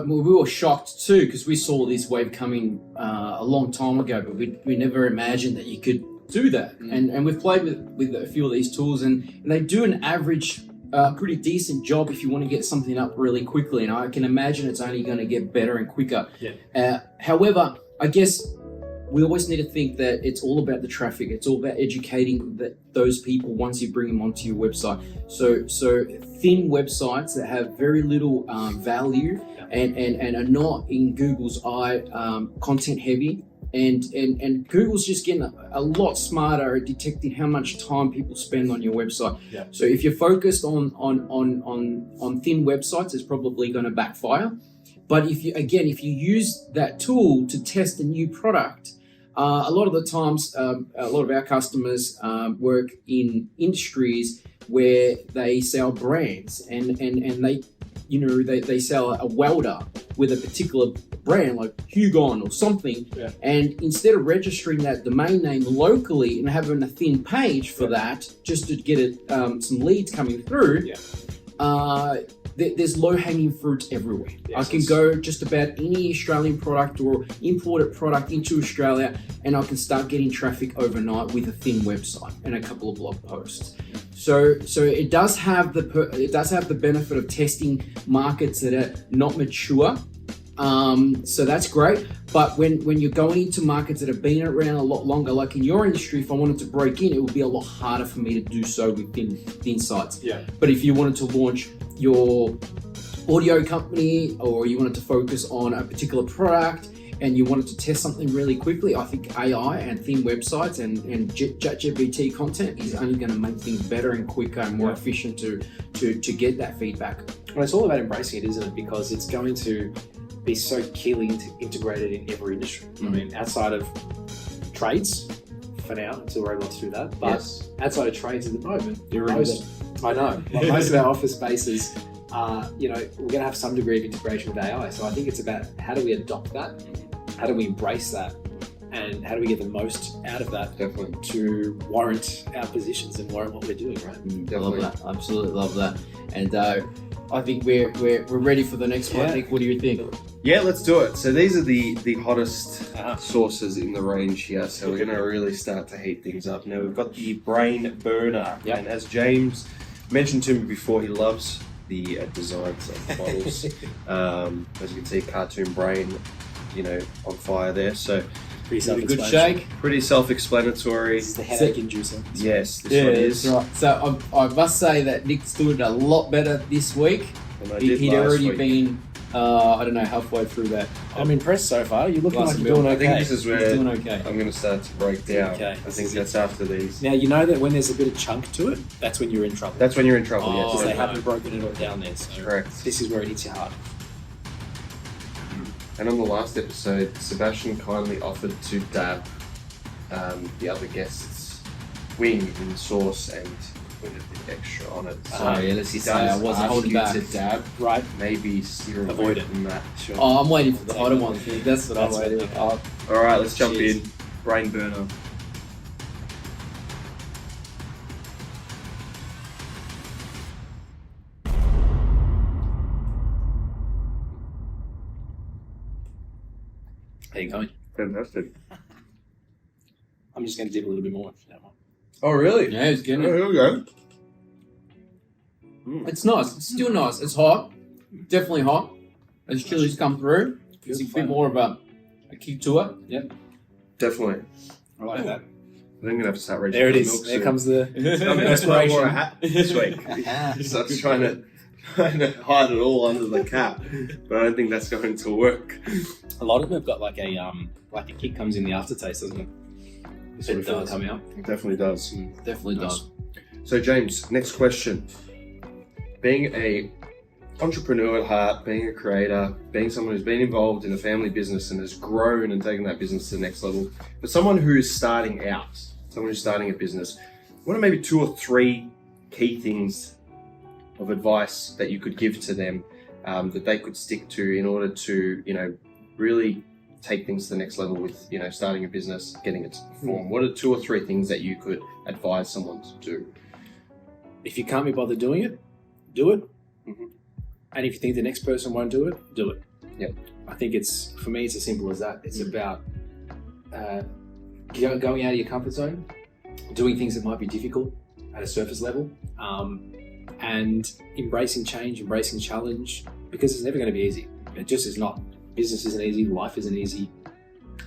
we were shocked too, because we saw this wave coming a long time ago, but we never imagined that you could do that. And we've played with a few of these tools, and they do an average pretty decent job if you want to get something up really quickly, and I can imagine it's only going to get better and quicker. However, I guess we always need to think that it's all about the traffic. It's all about educating those people once you bring them onto your website. So thin websites that have very little value and are not in Google's eye content heavy. And Google's just getting a lot smarter at detecting how much time people spend on your website. Yeah. So if you're focused on thin websites, it's probably going to backfire. But if you use that tool to test a new product, a lot of the times, a lot of our customers work in industries where they sell brands, and they sell a welder with a particular brand like Hugon or something, and instead of registering that domain name locally and having a thin page for that, just to get it some leads coming through, there's low-hanging fruits everywhere. Yes, I can go just about any Australian product or imported product into Australia, and I can start getting traffic overnight with a thin website and a couple of blog posts. So it does have the benefit of testing markets that are not mature. So that's great. But when you're going into markets that have been around a lot longer, like in your industry, if I wanted to break in, it would be a lot harder for me to do so with thin sites. Yeah. But if you wanted to launch your audio company, or you wanted to focus on a particular product, and you wanted to test something really quickly, I think AI and thin websites and ChatGPT content is only going to make things better and quicker and more efficient to get that feedback. Well, it's all about embracing it, isn't it? Because it's going to be so keenly integrated in every industry. I mean, outside of trades, for now, until we're able to do that, but outside of trades at the moment, I know, most of our office spaces, we're going to have some degree of integration with AI. So I think it's about how do we adopt that, how do we embrace that, and how do we get the most out of that to warrant our positions and warrant what we're doing, right? Love that. Absolutely love that. And I think we're ready for the next one. Nick, what do you think? Yeah, let's do it. So these are the hottest sauces in the range here. So we're going to really start to heat things up. Now we've got the brain burner. Yep. And as James mentioned to me before, he loves the designs of the bottles. As you can see, cartoon brain, on fire there. So Pretty good shake. pretty self-explanatory. This is the headache inducer. Yes, this one is. That's right. So I must say that Nick's doing a lot better this week. He'd already been, I don't know, halfway through that. I'm impressed so far. You're looking like you're doing I okay. think this is where He's doing okay. I'm going to start to break down. Okay. I think that's after these. Now, you know that when there's a bit of chunk to it, that's when you're in trouble. That's when you're in trouble, Oh, because yes. they haven't broken it all down there. So Correct. this is where it hits you hard. And on the last episode, Sebastian kindly offered to dab the other guests' wing in sauce and put a bit extra on it. So let's just say I wasn't ask holding you back. to dab, Right. maybe steer away Avoid it. from that. Sure. Oh, I'm waiting for the hotter one. That's what I'm That's waiting what- for. All right, let's jump Cheers. in. Brain burner. How you going? Fantastic. I'm just going to dip a little bit more for that one. Oh, really? Yeah, it's getting it. here we go. It's nice. It's still nice. It's hot. Definitely hot. As chilies come through, there's a bit more of a kick to it. Yep. Definitely. I like that. I think I'm going to have to start reaching There it for is. milk There soon. comes the I'm going to wear a hat this week. So I was trying to hide it all under the cap, but I don't think that's going to work. A lot of them have got like a kick comes in the aftertaste, doesn't it? It does come out. It definitely does. Definitely does. So James, next question. Being a entrepreneur at heart, being a creator, being someone who's been involved in a family business and has grown and taken that business to the next level, but someone who's starting out, someone who's starting a business, what are maybe 2 or 3 key things of advice that you could give to them that they could stick to in order to, really take things to the next level with, starting a business, getting it to perform? What are 2 or 3 things that you could advise someone to do? If you can't be bothered doing it, do it. Mhm. And if you think the next person won't do it, do it. Yep. I think for me, it's as simple as that. It's about going out of your comfort zone, doing things that might be difficult at a surface level, and embracing change, embracing challenge, because it's never going to be easy. It just is not. Business isn't easy, life isn't easy.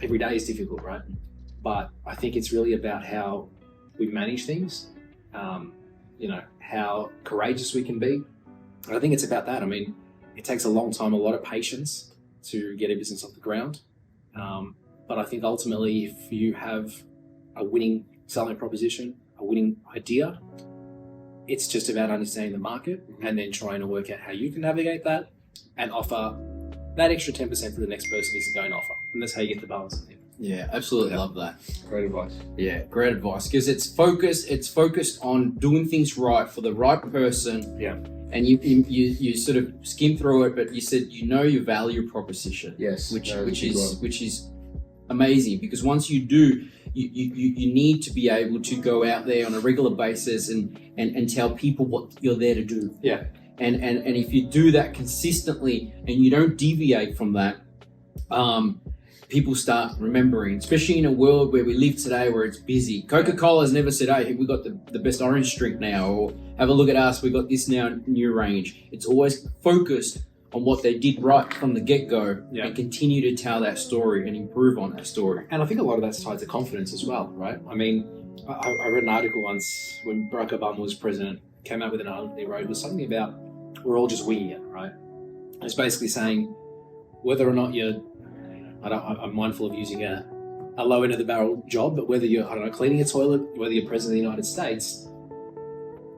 Every day is difficult, right? But I think it's really about how we manage things, how courageous we can be. And I think it's about that. I mean, it takes a long time, a lot of patience to get a business off the ground. But I think ultimately, if you have a winning selling proposition, a winning idea, it's just about understanding the market and then trying to work out how you can navigate that and offer that extra 10% for the next person isn't going to offer. And that's how you get the balance in it. Yeah, absolutely love that. Great advice. Yeah, great advice, because it's focused on doing things right for the right person. Yeah. and you sort of skim through it, but you said your value proposition. Yes. Which no, which is amazing, because once you do, you need to be able to go out there on a regular basis and tell people what you're there to do. Yeah. And if you do that consistently and you don't deviate from that, people start remembering, especially in a world where we live today where it's busy. Coca-Cola's never said, hey, we got the best orange drink now, or have a look at us, we got this now new range. It's always focused on what they did right from the get-go, and continue to tell that story and improve on that story. And I think a lot of that's tied to confidence as well, right? I mean, I read an article once when Barack Obama was president, came out with an article he wrote. It was something about we're all just winging it, right? It's basically saying whether or not you're, I'm mindful of using a low end of the barrel job, but whether you're, cleaning a toilet, whether you're president of the United States,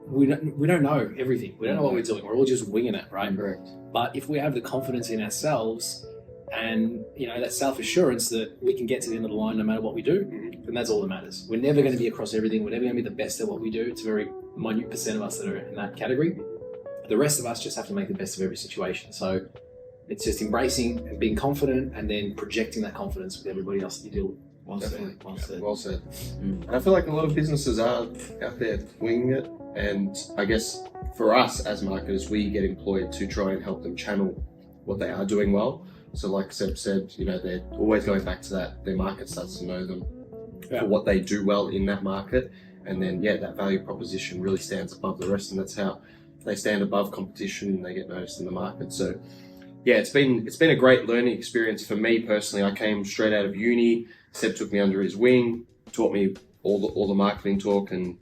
we don't know everything. We don't know what we're doing. We're all just winging it, right? Correct. But if we have the confidence in ourselves and, that self-assurance that we can get to the end of the line no matter what we do, then that's all that matters. We're never going to be across everything. We're never going to be the best at what we do. It's a very minute percent of us that are in that category. The rest of us just have to make the best of every situation. So it's just embracing and being confident and then projecting that confidence with everybody else that you deal with. Well said. Well said. And I feel like a lot of businesses are out there winging it. And I guess for us as marketers, we get employed to try and help them channel what they are doing well. So like Seb said, they're always going back to that. Their market starts to know them for what they do well in that market. And then, that value proposition really stands above the rest. And that's how they stand above competition and they get noticed in the market. So it's been a great learning experience for me personally. I came straight out of uni. Seb took me under his wing, taught me all the marketing talk and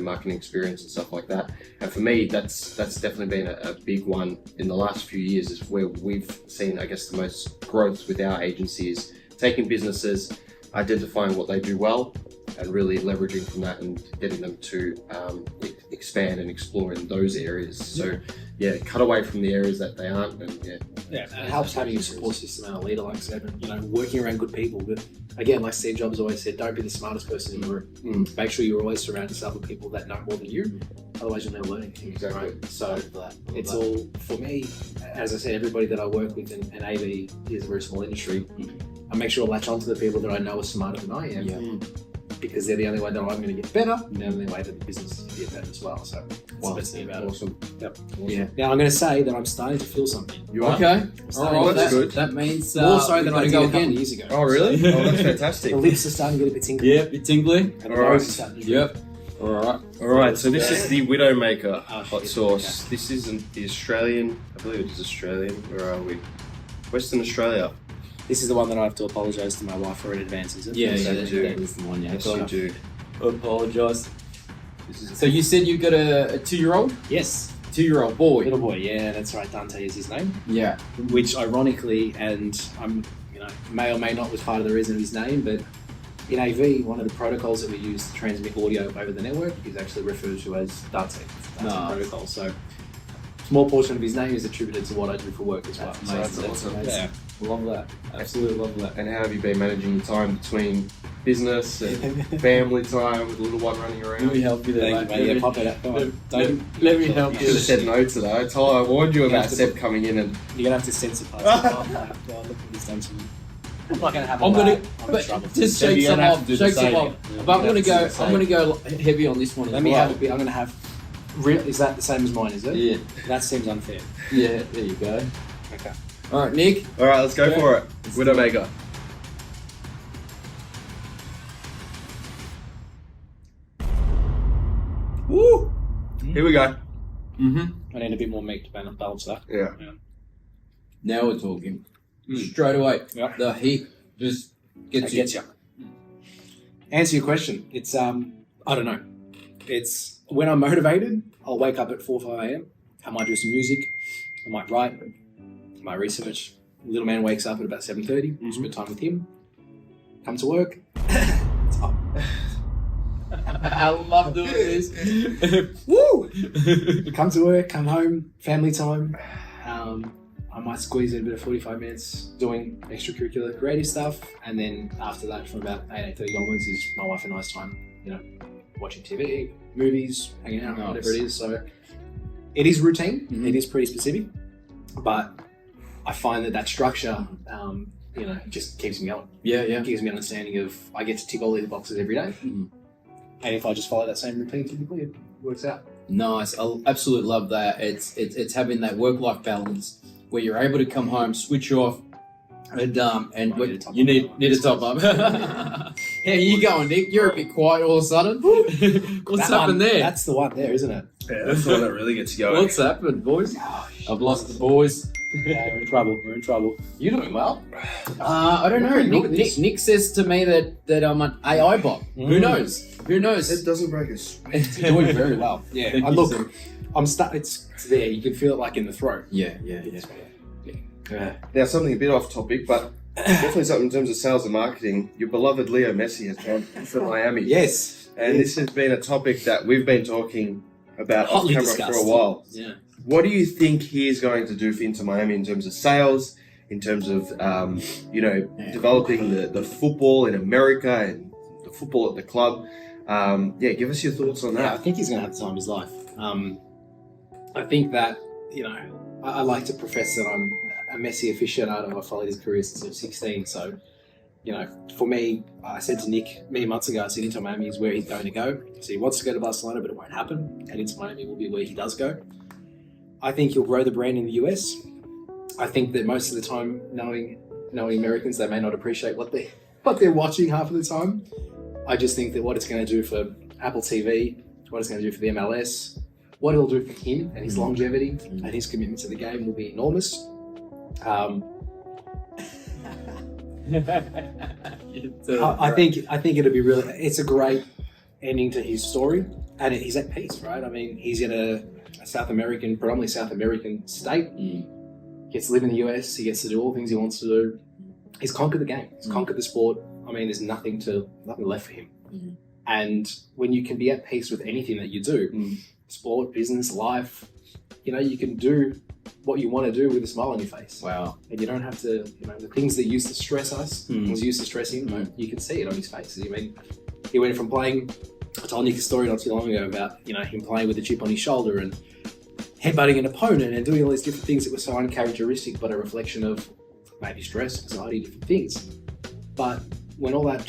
marketing experience and stuff like that. And for me, that's definitely been a big one in the last few years, is where we've seen, I guess, the most growth with our agencies, taking businesses, identifying what they do well, and really leveraging from that and getting them to expand and explore in those areas. So cut away from the areas that they aren't. And it helps having a support system and a leader like Seb, and working around good people. But again, like Steve Jobs always said, don't be the smartest person in the room. Make sure you always surround yourself with people that know more than you. Otherwise, you'll never learn anything. Exactly. Right? So it's all, for me, as I said, everybody that I work with, and AV is a very small industry, I make sure I latch onto the people that I know are smarter than I am. Because they're the only way that I'm going to get better, and the only way that the business can get better as well. So that's the best thing about awesome. it. Yep. Awesome. Yeah. Now I'm going to say that I'm starting to feel something. You are? Okay. All right, that's good. That means More so we've than got I to did go a couple again. of years ago. Oh, really? Oh, that's fantastic. The lips are starting to get a bit tingly. Yeah, a bit tingly. And the All right. nose is starting to drip. All right. So this is the Widowmaker hot shit. sauce. Okay. This isn't the Australian. I believe it is Australian. Where are we? Western Australia. This is the one that I have to apologise to my wife for in advance, is it? Yeah, Yes, yeah, I that do. is the one. Yeah. Yes, you do. Apologise. This is So you said you got a 2-year-old? Yes. 2-year-old boy. Little boy, yeah, that's right. Dante is his name. Yeah. Which ironically, and I'm, may or may not was part of the reason of his name, but in AV, one of the protocols that we use to transmit audio over the network is actually referred to as Dante protocol. So a small portion of his name is attributed to what I do for work as well. That's awesome. Yeah. Love that. Absolutely love that. And how have you been managing your time between business and family time with the little one running around? Let me help you there, Thank you, mate. mate. Yeah, pop it up. Come on. Let me help You you. should have said no to that. I warned you about have to- Seb coming in and You're gonna have to sensitize. Look what he's done to me. I'm not gonna have a I'm gonna, laugh. I'm in but trouble. just So shake you're some gonna have off. to do the Shake some same. off. Yeah, But I'm you're gonna gonna have to do the I'm gonna go heavy on this one. Let as me well. have a bit. I'm gonna have. Is that the same as mine? Is it? Yeah. That seems unfair. Yeah. There you go. Okay. All right, Nick. all right, let's go Yeah. for it. Widowmaker. Woo! Here we go. Mm-hmm. I need a bit more meat to balance that. Yeah. Now we're talking. Straight away. Yep. The heat just gets It gets you. Answer your question. It's I don't know. It's when I'm motivated, I'll wake up at 4 or 5 a.m. I might do some music. I might write. I might research. Little man wakes up at about 7:30. Spend time with him. Come to work. It's up. I love doing this. Woo! Come to work. Come home. Family time. I might squeeze in a bit of 45 minutes doing extracurricular creative stuff, and then after that, from about 8:30 onwards, is my wife and I's time. Watching TV, movies, hanging out, whatever it is. So it is routine. It is pretty specific, but I find that structure, just keeps me going. It gives me an understanding of I get to tick all these boxes every day, and if I just follow that same routine, typically it works out. Nice. I absolutely love that. It's having that work-life balance where you're able to come home, switch off, and you need to top up. How you going, Nick? You're a bit quiet all of a sudden. What's happened there? That's the one there, isn't it? Yeah, that's the one that really gets you going. What's happened, boys? I've lost the boys. Yeah, we're in trouble. You doing well? I don't know. Nick says to me that I'm an AI bot. Who knows? It doesn't break a sweat. You're doing very well. Yeah. Thank you, Look, sir. it's there. You can feel it like in the throat. Yeah. Now, something a bit off topic, but definitely something in terms of sales and marketing. Your beloved Leo Messi has gone to Miami. Yes. And this has been a topic that we've been talking about off Hotly camera discussed. for a while. Yeah. What do you think he is going to do for Inter Miami in terms of sales, in terms of, developing the football in America and the football at the club? Give us your thoughts on Yeah, I that. think he's going to have the time of his life. I think that, I like to profess that I'm a Messi aficionado. I followed his career since I was 16. So, for me, I said to Nick many months ago, I said Inter Miami is where he's going to go. So he wants to go to Barcelona, but it won't happen. And Inter Miami will be where he does go. I think he'll grow the brand in the US. I think that most of the time, knowing Americans, they may not appreciate what they're watching half of the time. I just think that what it's going to do for Apple TV, what it's going to do for the MLS, what it'll do for him and his longevity and his commitment to the game will be enormous. I think it'll be really. It's a great ending to his story, and he's at peace, right? I mean, he's in a predominantly South American state. He gets to live in the US. He gets to do all the things he wants to do. He's conquered the game. He's conquered the sport. I mean, there's nothing left for him. And when you can be at peace with anything that you do, sport, business, life, you can do what you want to do with a smile on your face. Wow. And you don't have to, the things that used to stress us, was used to stress him, you can see it on his face. I mean, he went from playing, I told Nick a story not too long ago about, him playing with a chip on his shoulder and headbutting an opponent and doing all these different things that were so uncharacteristic, but a reflection of maybe stress, anxiety, different things. But when all that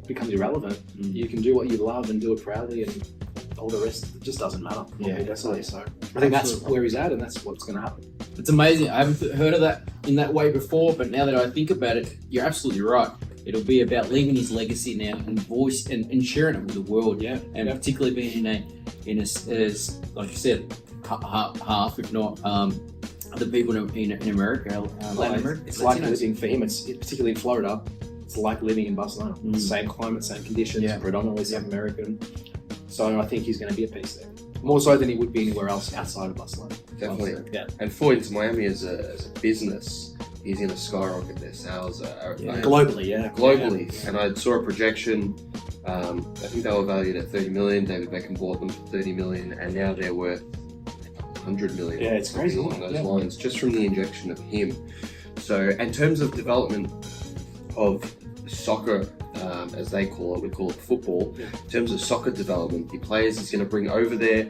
becomes irrelevant, you can do what you love and do it proudly, and all the rest just doesn't matter. Definitely. So I think that's where he's at, and that's what's going to happen. It's amazing. I haven't heard of that in that way before, but now that I think about it, you're absolutely right. It'll be about leaving his legacy now and voice and sharing it with the world. Yeah. And particularly being in a like you said, half, if not, the people in America, Latin America. It's like living for him. It's particularly in Florida. It's like living in Barcelona. Same climate, same conditions, predominantly South American. So I think he's going to be at peace there, more so than he would be anywhere else outside of Barcelona. Definitely. Yeah. And for Inter Miami as a business, he's going to skyrocket their sales globally. Globally. And I saw a projection. I think they were valued at 30 million. David Beckham bought them for 30 million, and now they're worth 100 million. Yeah, it's crazy. Along those lines, just from the injection of him. So, in terms of development of soccer, as they call it, we call it football. Yeah. In terms of soccer development, the players he's going to bring over there,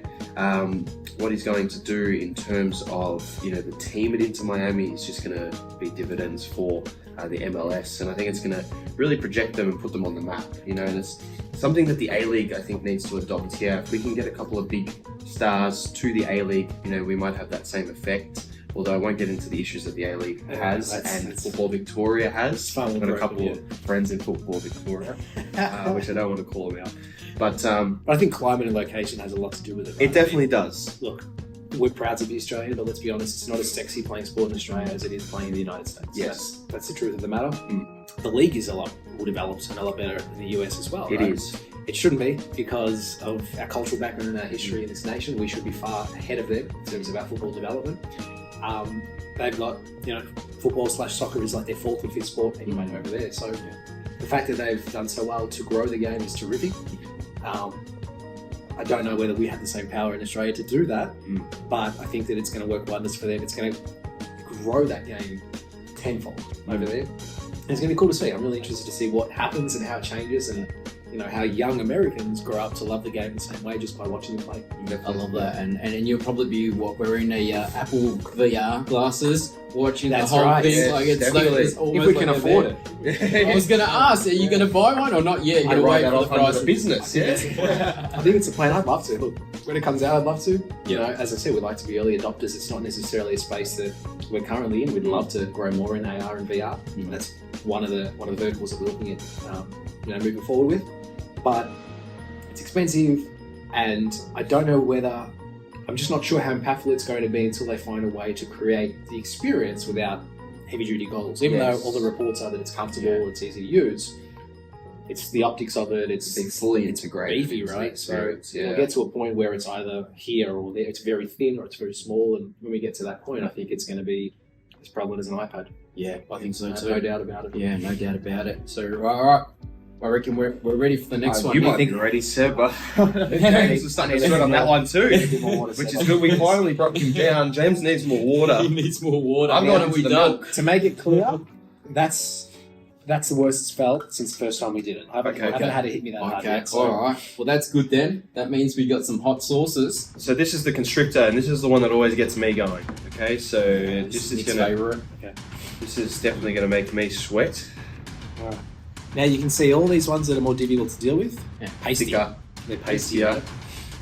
what he's going to do in terms of the team at Inter Miami is just going to be dividends for the MLS, and I think it's going to really project them and put them on the map. And it's something that the A-League I think needs to adopt here. If we can get a couple of big stars to the A-League, we might have that same effect. Although I won't get into the issues that the A-League has and Football Victoria has. I've got a couple of friends in Football Victoria, which I don't want to call them out. But I think climate and location has a lot to do with it. Right? It definitely does. Look, we're proud to be Australian, but let's be honest, it's not as sexy playing sport in Australia as it is playing in the United States. Yes. That's the truth of the matter. The league is a lot more developed and a lot better in the US as well. It is. It shouldn't be, because of our cultural background and our history in this nation. We should be far ahead of them in terms of our football development. They've got, football/soccer is like their fourth and fifth sport anyway over there. So the fact that they've done so well to grow the game is terrific. I don't know whether we have the same power in Australia to do that, but I think that it's going to work wonders for them. It's going to grow that game tenfold over there. And it's going to be cool to see. I'm really interested to see what happens and how it changes and how young Americans grow up to love the game the same way just by watching them play. I love that, and you'll probably be wearing a Apple VR glasses, watching That's the whole right, thing. yeah, Like it's definitely. it's almost If we like can a afford bed. I was going to ask, are you going to buy one or not yet? You're I'd going to write wait that for off the under price. the business. Yeah. I think it's a plan. I'd love to. Look, when it comes out, I'd love to. Yeah. As I said, we'd like to be early adopters. It's not necessarily a space that we're currently in. We'd love to grow more in AR and VR. Mm. That's one of the verticals that we're looking at, moving forward with. But it's expensive, and I don't know whether. I'm just not sure how impactful it's going to be until they find a way to create the experience without heavy-duty goggles. Even Yes. though all the reports are that it's comfortable, it's easy to use. It's the optics of it. It's fully it's integrated beefy, into the right? So experience, we'll get to a point where it's either here or there. It's very thin or it's very small. And when we get to that point, I think it's going to be as prevalent as an iPad. Yeah, I think so too. No doubt about it. Yeah, no doubt about it. So, all right. I reckon we're ready for the next one. You might be ready, Seb, but James is starting to sweat on that one too, which is good. We finally broke him down. James needs more water. He needs more water. I'm Now going that into we the done. milk. To make it clear, that's the worst it's felt since the first time we did it. I haven't had it hit me that hard Okay, yet. So all right. Well, that's good then. That means we got some hot sauces. So this is the constrictor, and this is the one that always gets me going. Okay, so this is Nick's gonna, favourite. this is definitely gonna make me sweat. Alright. Now you can see all these ones that are more difficult to deal with. Yeah. Pasty. Thicker, They're pastier.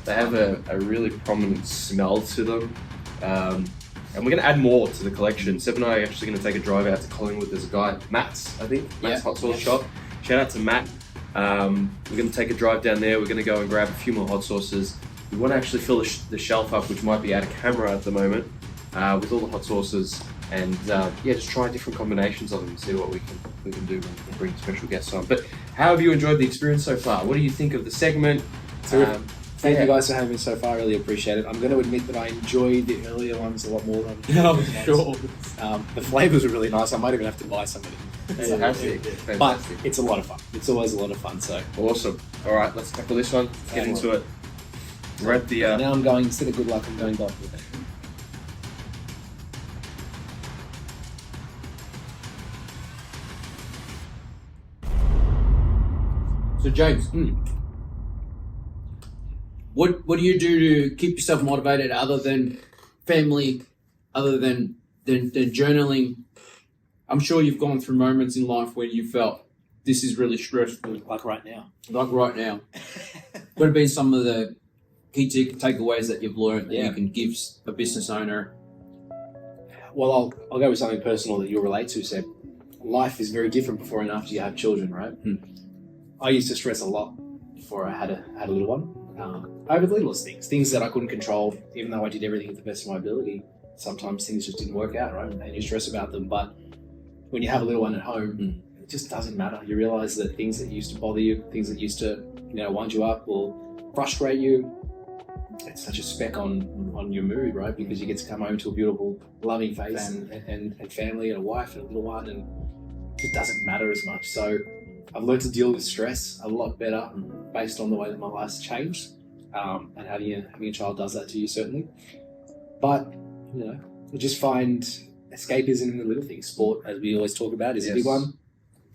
They have a really prominent smell to them. And we're going to add more to the collection. Seb and I are actually going to take a drive out to Collingwood. There's a guy, Matt's, I think. Matt's Hot Sauce Shop. Shout out to Matt. We're going to take a drive down there. We're going to go and grab a few more hot sauces. We want to actually fill the shelf up, which might be out of camera at the moment, with all the hot sauces. And just try different combinations of them and see what we can do when we bring special guests on. But how have you enjoyed the experience so far? What do you think of the segment? Terrific. Thank you guys for having me so far. I really appreciate it. I'm going to admit that I enjoyed the earlier ones a lot more than Sure. the flavors were really nice. I might even have to buy some of them. Fantastic. But Fantastic. it's a lot of fun. It's always a lot of fun. So Awesome. All right, let's tackle this one. Let's get into it. We're at the. now I'm going, instead of good luck, I'm going God with it. So, James, what do you do to keep yourself motivated other than family, other than journaling? I'm sure you've gone through moments in life where you felt this is really stressful. Like right now. Like right now. What have been some of the key takeaways that you've learned that you can give a business owner? Well, I'll go with something personal that you'll relate to, Seb. Life is very different before and after you have children, right? I used to stress a lot before I had a little one. Over the littlest things that I couldn't control, even though I did everything to the best of my ability. Sometimes things just didn't work out, right? And you stress about them. But when you have a little one at home, it just doesn't matter. You realize that things that used to bother you, things that used to, wind you up or frustrate you, it's such a speck on your mood, right? Because you get to come home to a beautiful, loving face and family and a wife and a little one, and it doesn't matter as much. So I've learned to deal with stress a lot better based on the way that my life's changed, and having a child does that to you, certainly. But, I just find escapism in the little things. Sport, as we always talk about, is a big one.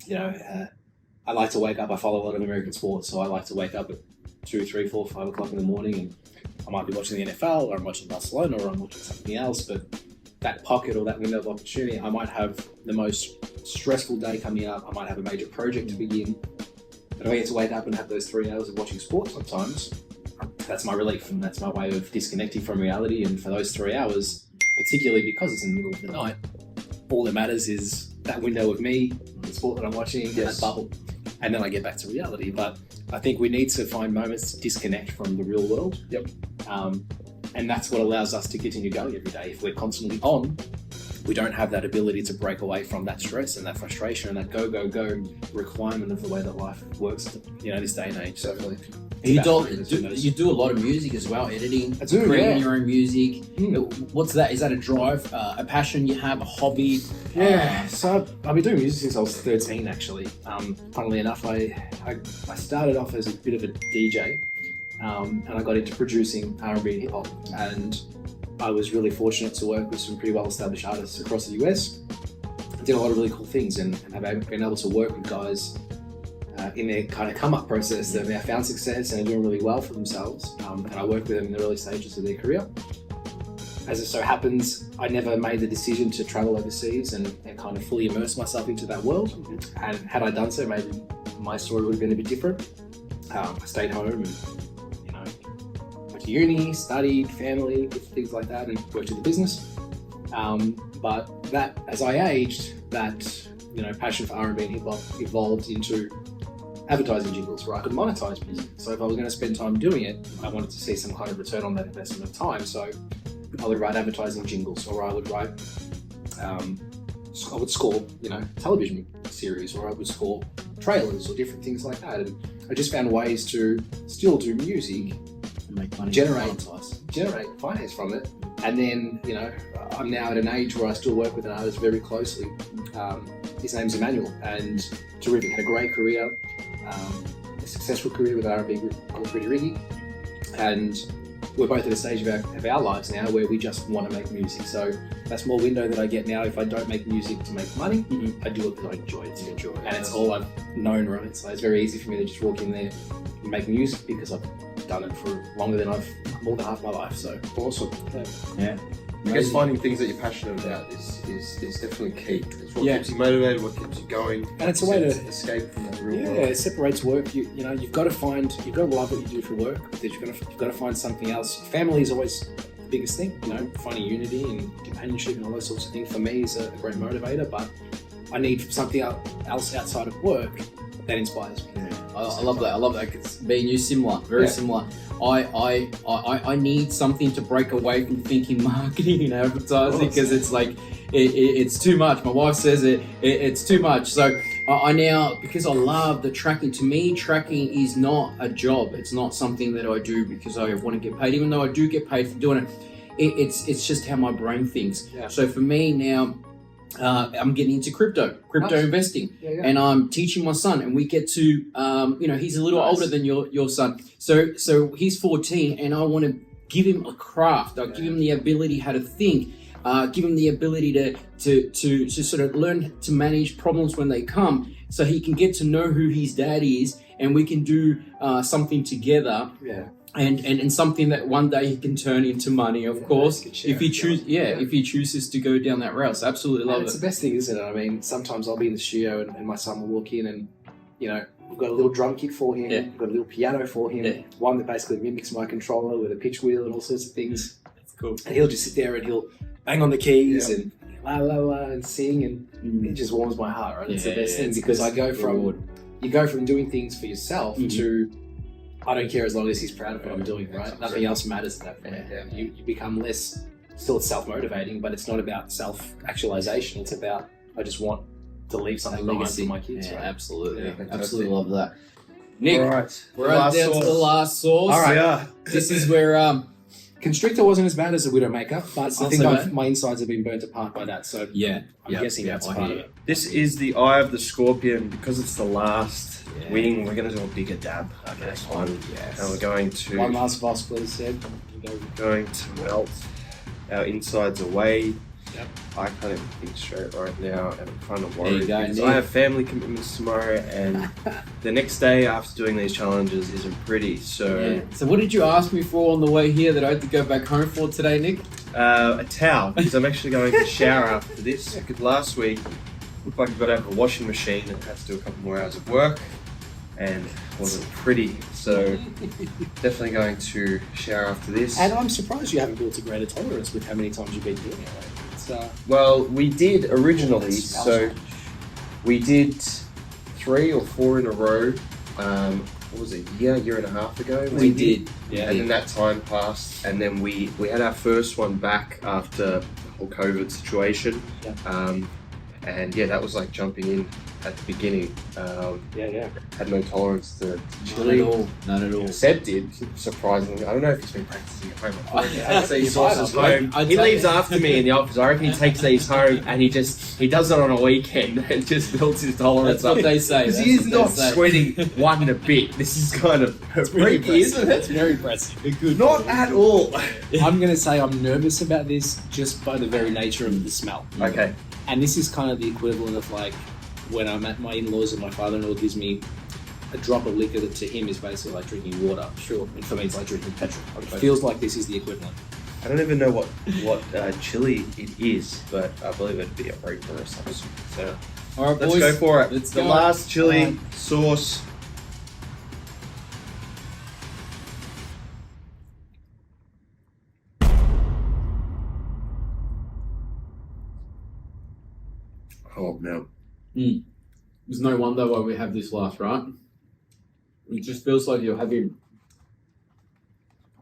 I like to wake up, I follow a lot of American sports, so I like to wake up at 2, 3, 4, 5 o'clock in the morning, and I might be watching the NFL, or I'm watching Barcelona, or I'm watching something else, but that pocket or that window of opportunity, I might have the most stressful day coming up, I might have a major project to begin, but I get to wake up and have those 3 hours of watching sport sometimes. That's my relief, and that's my way of disconnecting from reality. And for those 3 hours, particularly because it's in the middle of the night, all that matters is that window of me, the sport that I'm watching, and that bubble, and then I get back to reality. But I think we need to find moments to disconnect from the real world. And that's what allows us to continue going every day. If we're constantly on, we don't have that ability to break away from that stress and that frustration and that go requirement of the way that life works, this day and age. So You do a lot of music as well, editing, I do, creating your own music. What's that? Is that a drive, a passion you have, a hobby? So I've been doing music since I was 13, actually. Funnily enough, I started off as a bit of a DJ, and I got into producing R&B and hip hop, and I was really fortunate to work with some pretty well-established artists across the US. I did a lot of really cool things, and have been able to work with guys in their kind of come-up process. They've now found success and are doing really well for themselves. And I work with them in the early stages of their career. As it so happens, I never made the decision to travel overseas and kind of fully immerse myself into that world. And had I done so, maybe my story would have been a bit different. I stayed home and, went to uni, studied, family, things like that, and worked in the business. But that, as I aged, that passion for R&B and hip hop evolved into advertising jingles where I could monetize music. So if I was going to spend time doing it, I wanted to see some kind of return on that investment of time. So I would write advertising jingles, or I would write, I would score, television series, or I would score trailers or different things like that. And I just found ways to still do music, Make money, generate finance from it. And then, I'm now at an age where I still work with an artist very closely. His name's Emmanuel, and terrific. Had a great career, a successful career with an R&B group called Pretty Riggy. And we're both at a stage of our lives now where we just want to make music. So that small window that I get now, if I don't make music to make money, I do it because I enjoy it. And it's all I've known, right? So it's very easy for me to just walk in there and make music because I've done it for more than half my life. So Awesome. Yeah. I guess finding things that you're passionate about is definitely key. It's what keeps you motivated, what keeps you going. And it's a way to escape from the real world. Yeah, it separates work. You've got to love what you do for work, but you've got to find something else. Family is always the biggest thing, finding unity and companionship and all those sorts of things for me is a great motivator, but I need something else outside of work that inspires me. Yeah. I love that. It's me and you similar, very similar. I need something to break away from thinking marketing and advertising because it's like it's too much. My wife says it's too much. So I now, because I love the tracking. To me, tracking is not a job. It's not something that I do because I want to get paid. Even though I do get paid for doing it, it's just how my brain thinks. Yeah. So for me now, I'm getting into crypto investing, and I'm teaching my son, and we get to, he's a little older than your son. So he's 14, and I want to give him a craft. I give him the ability how to think, give him the ability to sort of learn to manage problems when they come, so he can get to know who his dad is, and we can do something together. Yeah. And something that one day he can turn into money, of course, if he chooses to go down that route. So absolutely love it. It's the best thing, isn't it? I mean, sometimes I'll be in the studio and my son will walk in and, we've got a little drum kit for him, we've got a little piano for him, one that basically mimics my controller with a pitch wheel and all sorts of things. That's cool. And he'll just sit there and he'll bang on the keys and la la la and sing, and it just warms my heart, right? It's the best thing because you go from doing things for yourself to, I don't care as long as he's proud of what I'm doing, right? Nothing else matters at that point. You become less, still it's self-motivating, but it's not about self-actualization. It's about, I just want to leave something behind for my kids, right? Absolutely. Absolutely love that. Nick, right. we're down to the last sauce. All right. This is where... Constrictor wasn't as bad as a Widowmaker, but I think my insides have been burnt apart by that, so I'm guessing that's part of it. This is the Eye of the Scorpion. Because it's the last wing, we're going to do a bigger dab on this one. Yes. And we're going to... One last voss, please, Seb. We're going to melt our insides away. Yep. I can't even think straight right now, and I'm kind of worried because I have family commitments tomorrow, and the next day after doing these challenges isn't pretty. So, So what did you ask me for on the way here that I had to go back home for today, Nick? A towel, because I'm actually going to shower after this. Because last week looked like I got out of a washing machine and had to do a couple more hours of work, and it wasn't pretty. So definitely going to shower after this. And I'm surprised you haven't built a greater tolerance with how many times you've been doing it. Well, we did originally, so we did 3 or 4 in a row. What was it, year and a half ago? We did. Yeah. And then that time passed, and then we had our first one back after the whole COVID situation. And that was like jumping in at the beginning. Had no tolerance to chili. None at all. Seb did, surprisingly. I don't know if he's been practicing at home. I see sauces home. He leaves after me in the office. I reckon he takes these home and he does it on a weekend and just builds his tolerance up. That's what they say. Because he is not sweating one bit. This is kind of freaky, isn't it? That's very impressive. Not at all. I'm going to say I'm nervous about this just by the very nature of the smell. Okay. And this is kind of the equivalent of like when I'm at my in-laws and my father-in-law gives me a drop of liquor that to him is basically like drinking water. Sure. And for me, it's like drinking petrol. It feels like this is the equivalent. I don't even know what chili it is, but I believe it'd be a reaper or something. So All right, let's boys. go for it. Let's the go. last chili sauce. Oh no. There's no wonder why we have this last, right? It just feels like you're having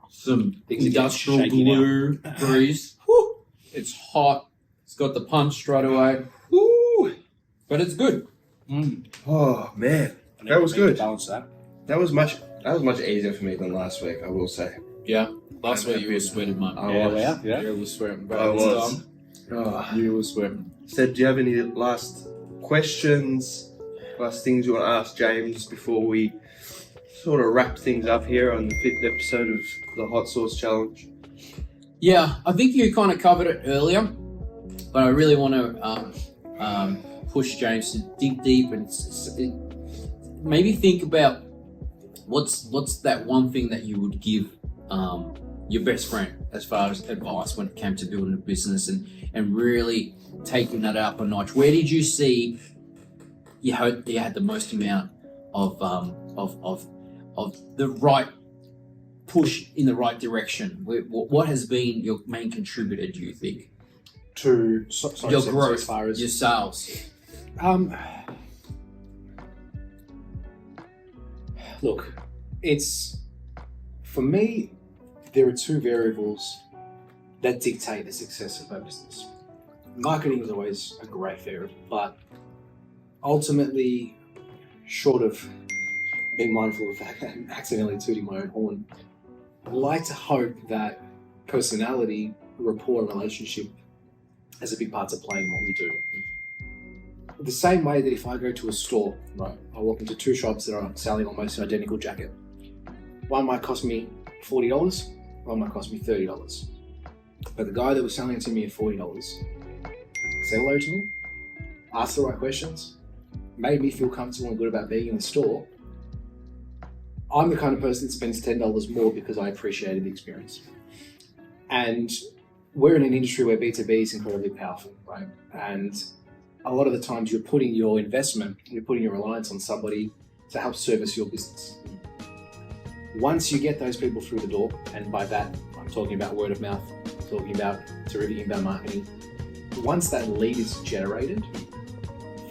some Things are getting industrial shaky glue grease. Woo! It's hot. It's got the punch straight away. Woo! But it's good. Oh man, I that was need to good. balance that. That was much easier for me than last week, I will say. Yeah. Last week you were sweating, man. I Yeah. You were sweating. But I this was. time, Oh. You were sweating. Said, do you have any last questions, last things you want to ask James before we sort of wrap things up here on the 5th episode of the Hot Sauce Challenge? Yeah, I think you kind of covered it earlier, but I really want to push James to dig deep and maybe think about what's that one thing that you would give your best friend as far as advice when it came to building a business and really taking that up a notch. Where did you see you had the most amount of the right push in the right direction? What has been your main contributor, do you think? To sorry, Your so growth, as far as your sales. Look, it's for me. There are two variables that dictate the success of my business. Marketing is always a great variable, but ultimately, short of being mindful of accidentally tooting my own horn, I like to hope that personality, rapport, and relationship has a big part to play in what we do. The same way that if I go to a store, right, I walk into two shops that are selling almost an identical jacket. One might cost me $40, one might cost me $30. But the guy that was selling it to me at $40 said hello to me, asked the right questions, made me feel comfortable and good about being in the store. I'm the kind of person that spends $10 more because I appreciated the experience. And we're in an industry where B2B is incredibly powerful, right? And a lot of the times you're putting your investment, you're putting your reliance on somebody to help service your business. Once you get those people through the door, and by that, I'm talking about word of mouth, I'm talking about terrific inbound marketing. Once that lead is generated,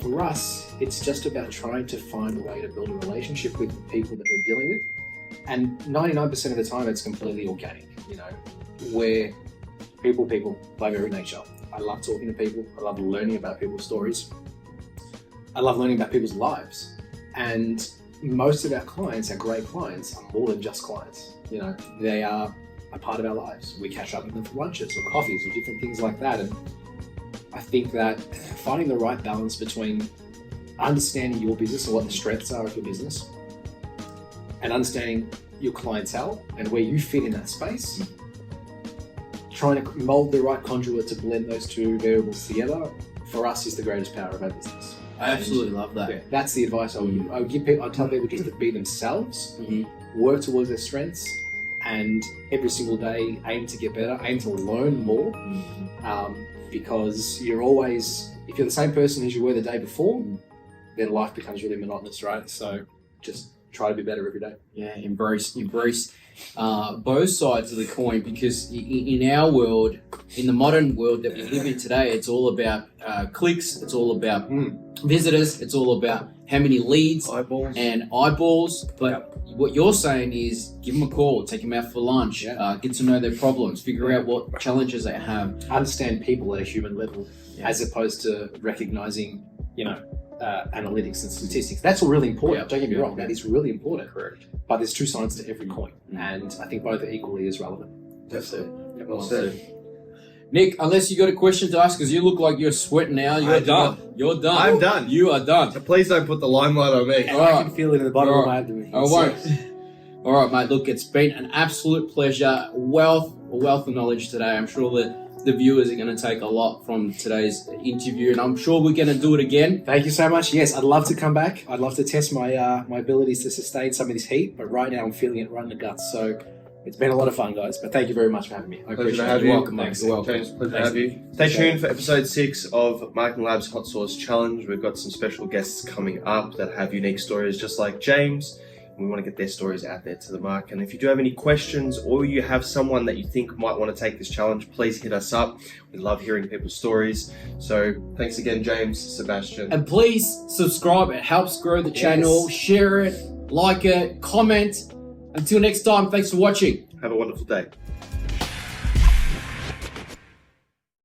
for us, it's just about trying to find a way to build a relationship with the people that we're dealing with. And 99% of the time, it's completely organic, where people by very nature. I love talking to people. I love learning about people's stories. I love learning about people's lives. And most of our clients, our great clients, are more than just clients. They are a part of our lives. We catch up with them for lunches or coffees or different things like that. And I think that finding the right balance between understanding your business and what the strengths are of your business and understanding your clientele and where you fit in that space, trying to mold the right conduit to blend those two variables together, for us, is the greatest power of our business. I absolutely love that. Yeah, that's the advice I would give. I'd tell people just to be themselves, work towards their strengths, and every single day aim to get better, aim to learn more, because you're always, if you're the same person as you were the day before, then life becomes really monotonous, right? So just try to be better every day. Yeah, embrace both sides of the coin, because in our world, in the modern world that we live in today, it's all about clicks, it's all about visitors, it's all about how many leads and eyeballs. But what you're saying is give them a call, take them out for lunch, get to know their problems, figure out what challenges they have. Understand people at a human level, as opposed to recognizing, analytics and statistics. That's all really important. Don't get me wrong, that is really important. Correct. But there's two sides to every coin, and I think both are equally as relevant. That's it. Well said. Nick, unless you got a question to ask, because you look like you're sweating now, you're done. You're done. I'm done. You are done. So please don't put the limelight on me. I can feel it in the bottom of my abdomen. I won't. All right, mate. Look, it's been an absolute pleasure. A wealth of knowledge today. I'm sure that the viewers are going to take a lot from today's interview, and I'm sure we're going to do it again. Thank you so much. Yes, I'd love to come back. I'd love to test my my abilities to sustain some of this heat, but right now I'm feeling it right in the guts. So it's been a lot of fun, guys. But thank you very much for having me. I Pleasure appreciate to it. have you. You're welcome, mate. Thanks. You're welcome. James, pleasure to Thanks. have you. Stay tuned for episode 6 of Marketing Lab's Hot Sauce Challenge. We've got some special guests coming up that have unique stories just like James. We want to get their stories out there to the market. And if you do have any questions or you have someone that you think might want to take this challenge, please hit us up. We love hearing people's stories. So thanks again, James, Sebastian. And please subscribe. It helps grow the channel. Share it, like it, comment. Until next time, thanks for watching. Have a wonderful day.